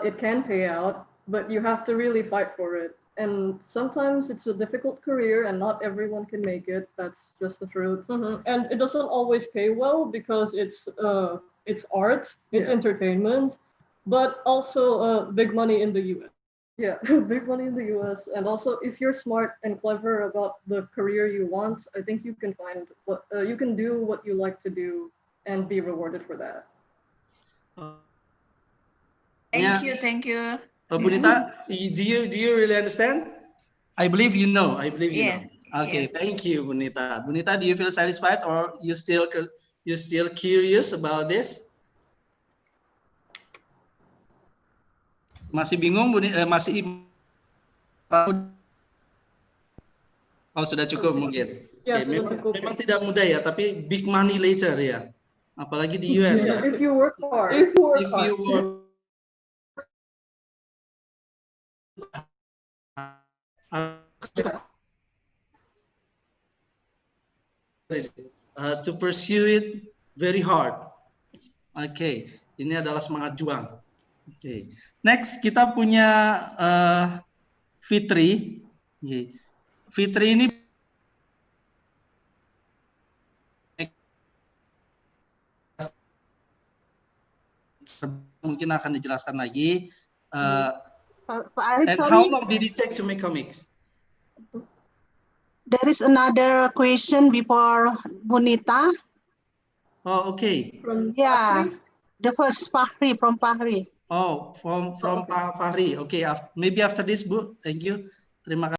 it can pay out, but you have to really fight for it. And sometimes it's a difficult career and not everyone can make it. That's just the truth. And it doesn't always pay well because it's art, it's entertainment, but also big money in the US. Yeah, big money in the US. And also if you're smart and clever about the career you want, I think you can find what you can do what you like to do and be rewarded for that. Thank you, thank you. Bunita, do you really understand? I believe you know. I believe you Yes, know. Okay, yes. thank you, Bunita. Bunita, do you feel satisfied or you still curious about this? Masih bingung, masih oh sudah cukup mungkin. Ya, Okay, sudah cukup. memang tidak mudah ya, tapi big money later ya. Apalagi di US ya. If you work hard. If you work to pursue it very hard. Oke, ini adalah semangat juang. Oke, next kita punya Fitri. Fitri ini mungkin akan dijelaskan lagi. Pak Arif, And sorry. how long did it take to make comics? There is another question before Bunita. Oh, okay. Yeah, the first Fahri from Fahri. Oh, from Pak Fahri. Okay, maybe after this, Bu. Thank you. Terima kasih.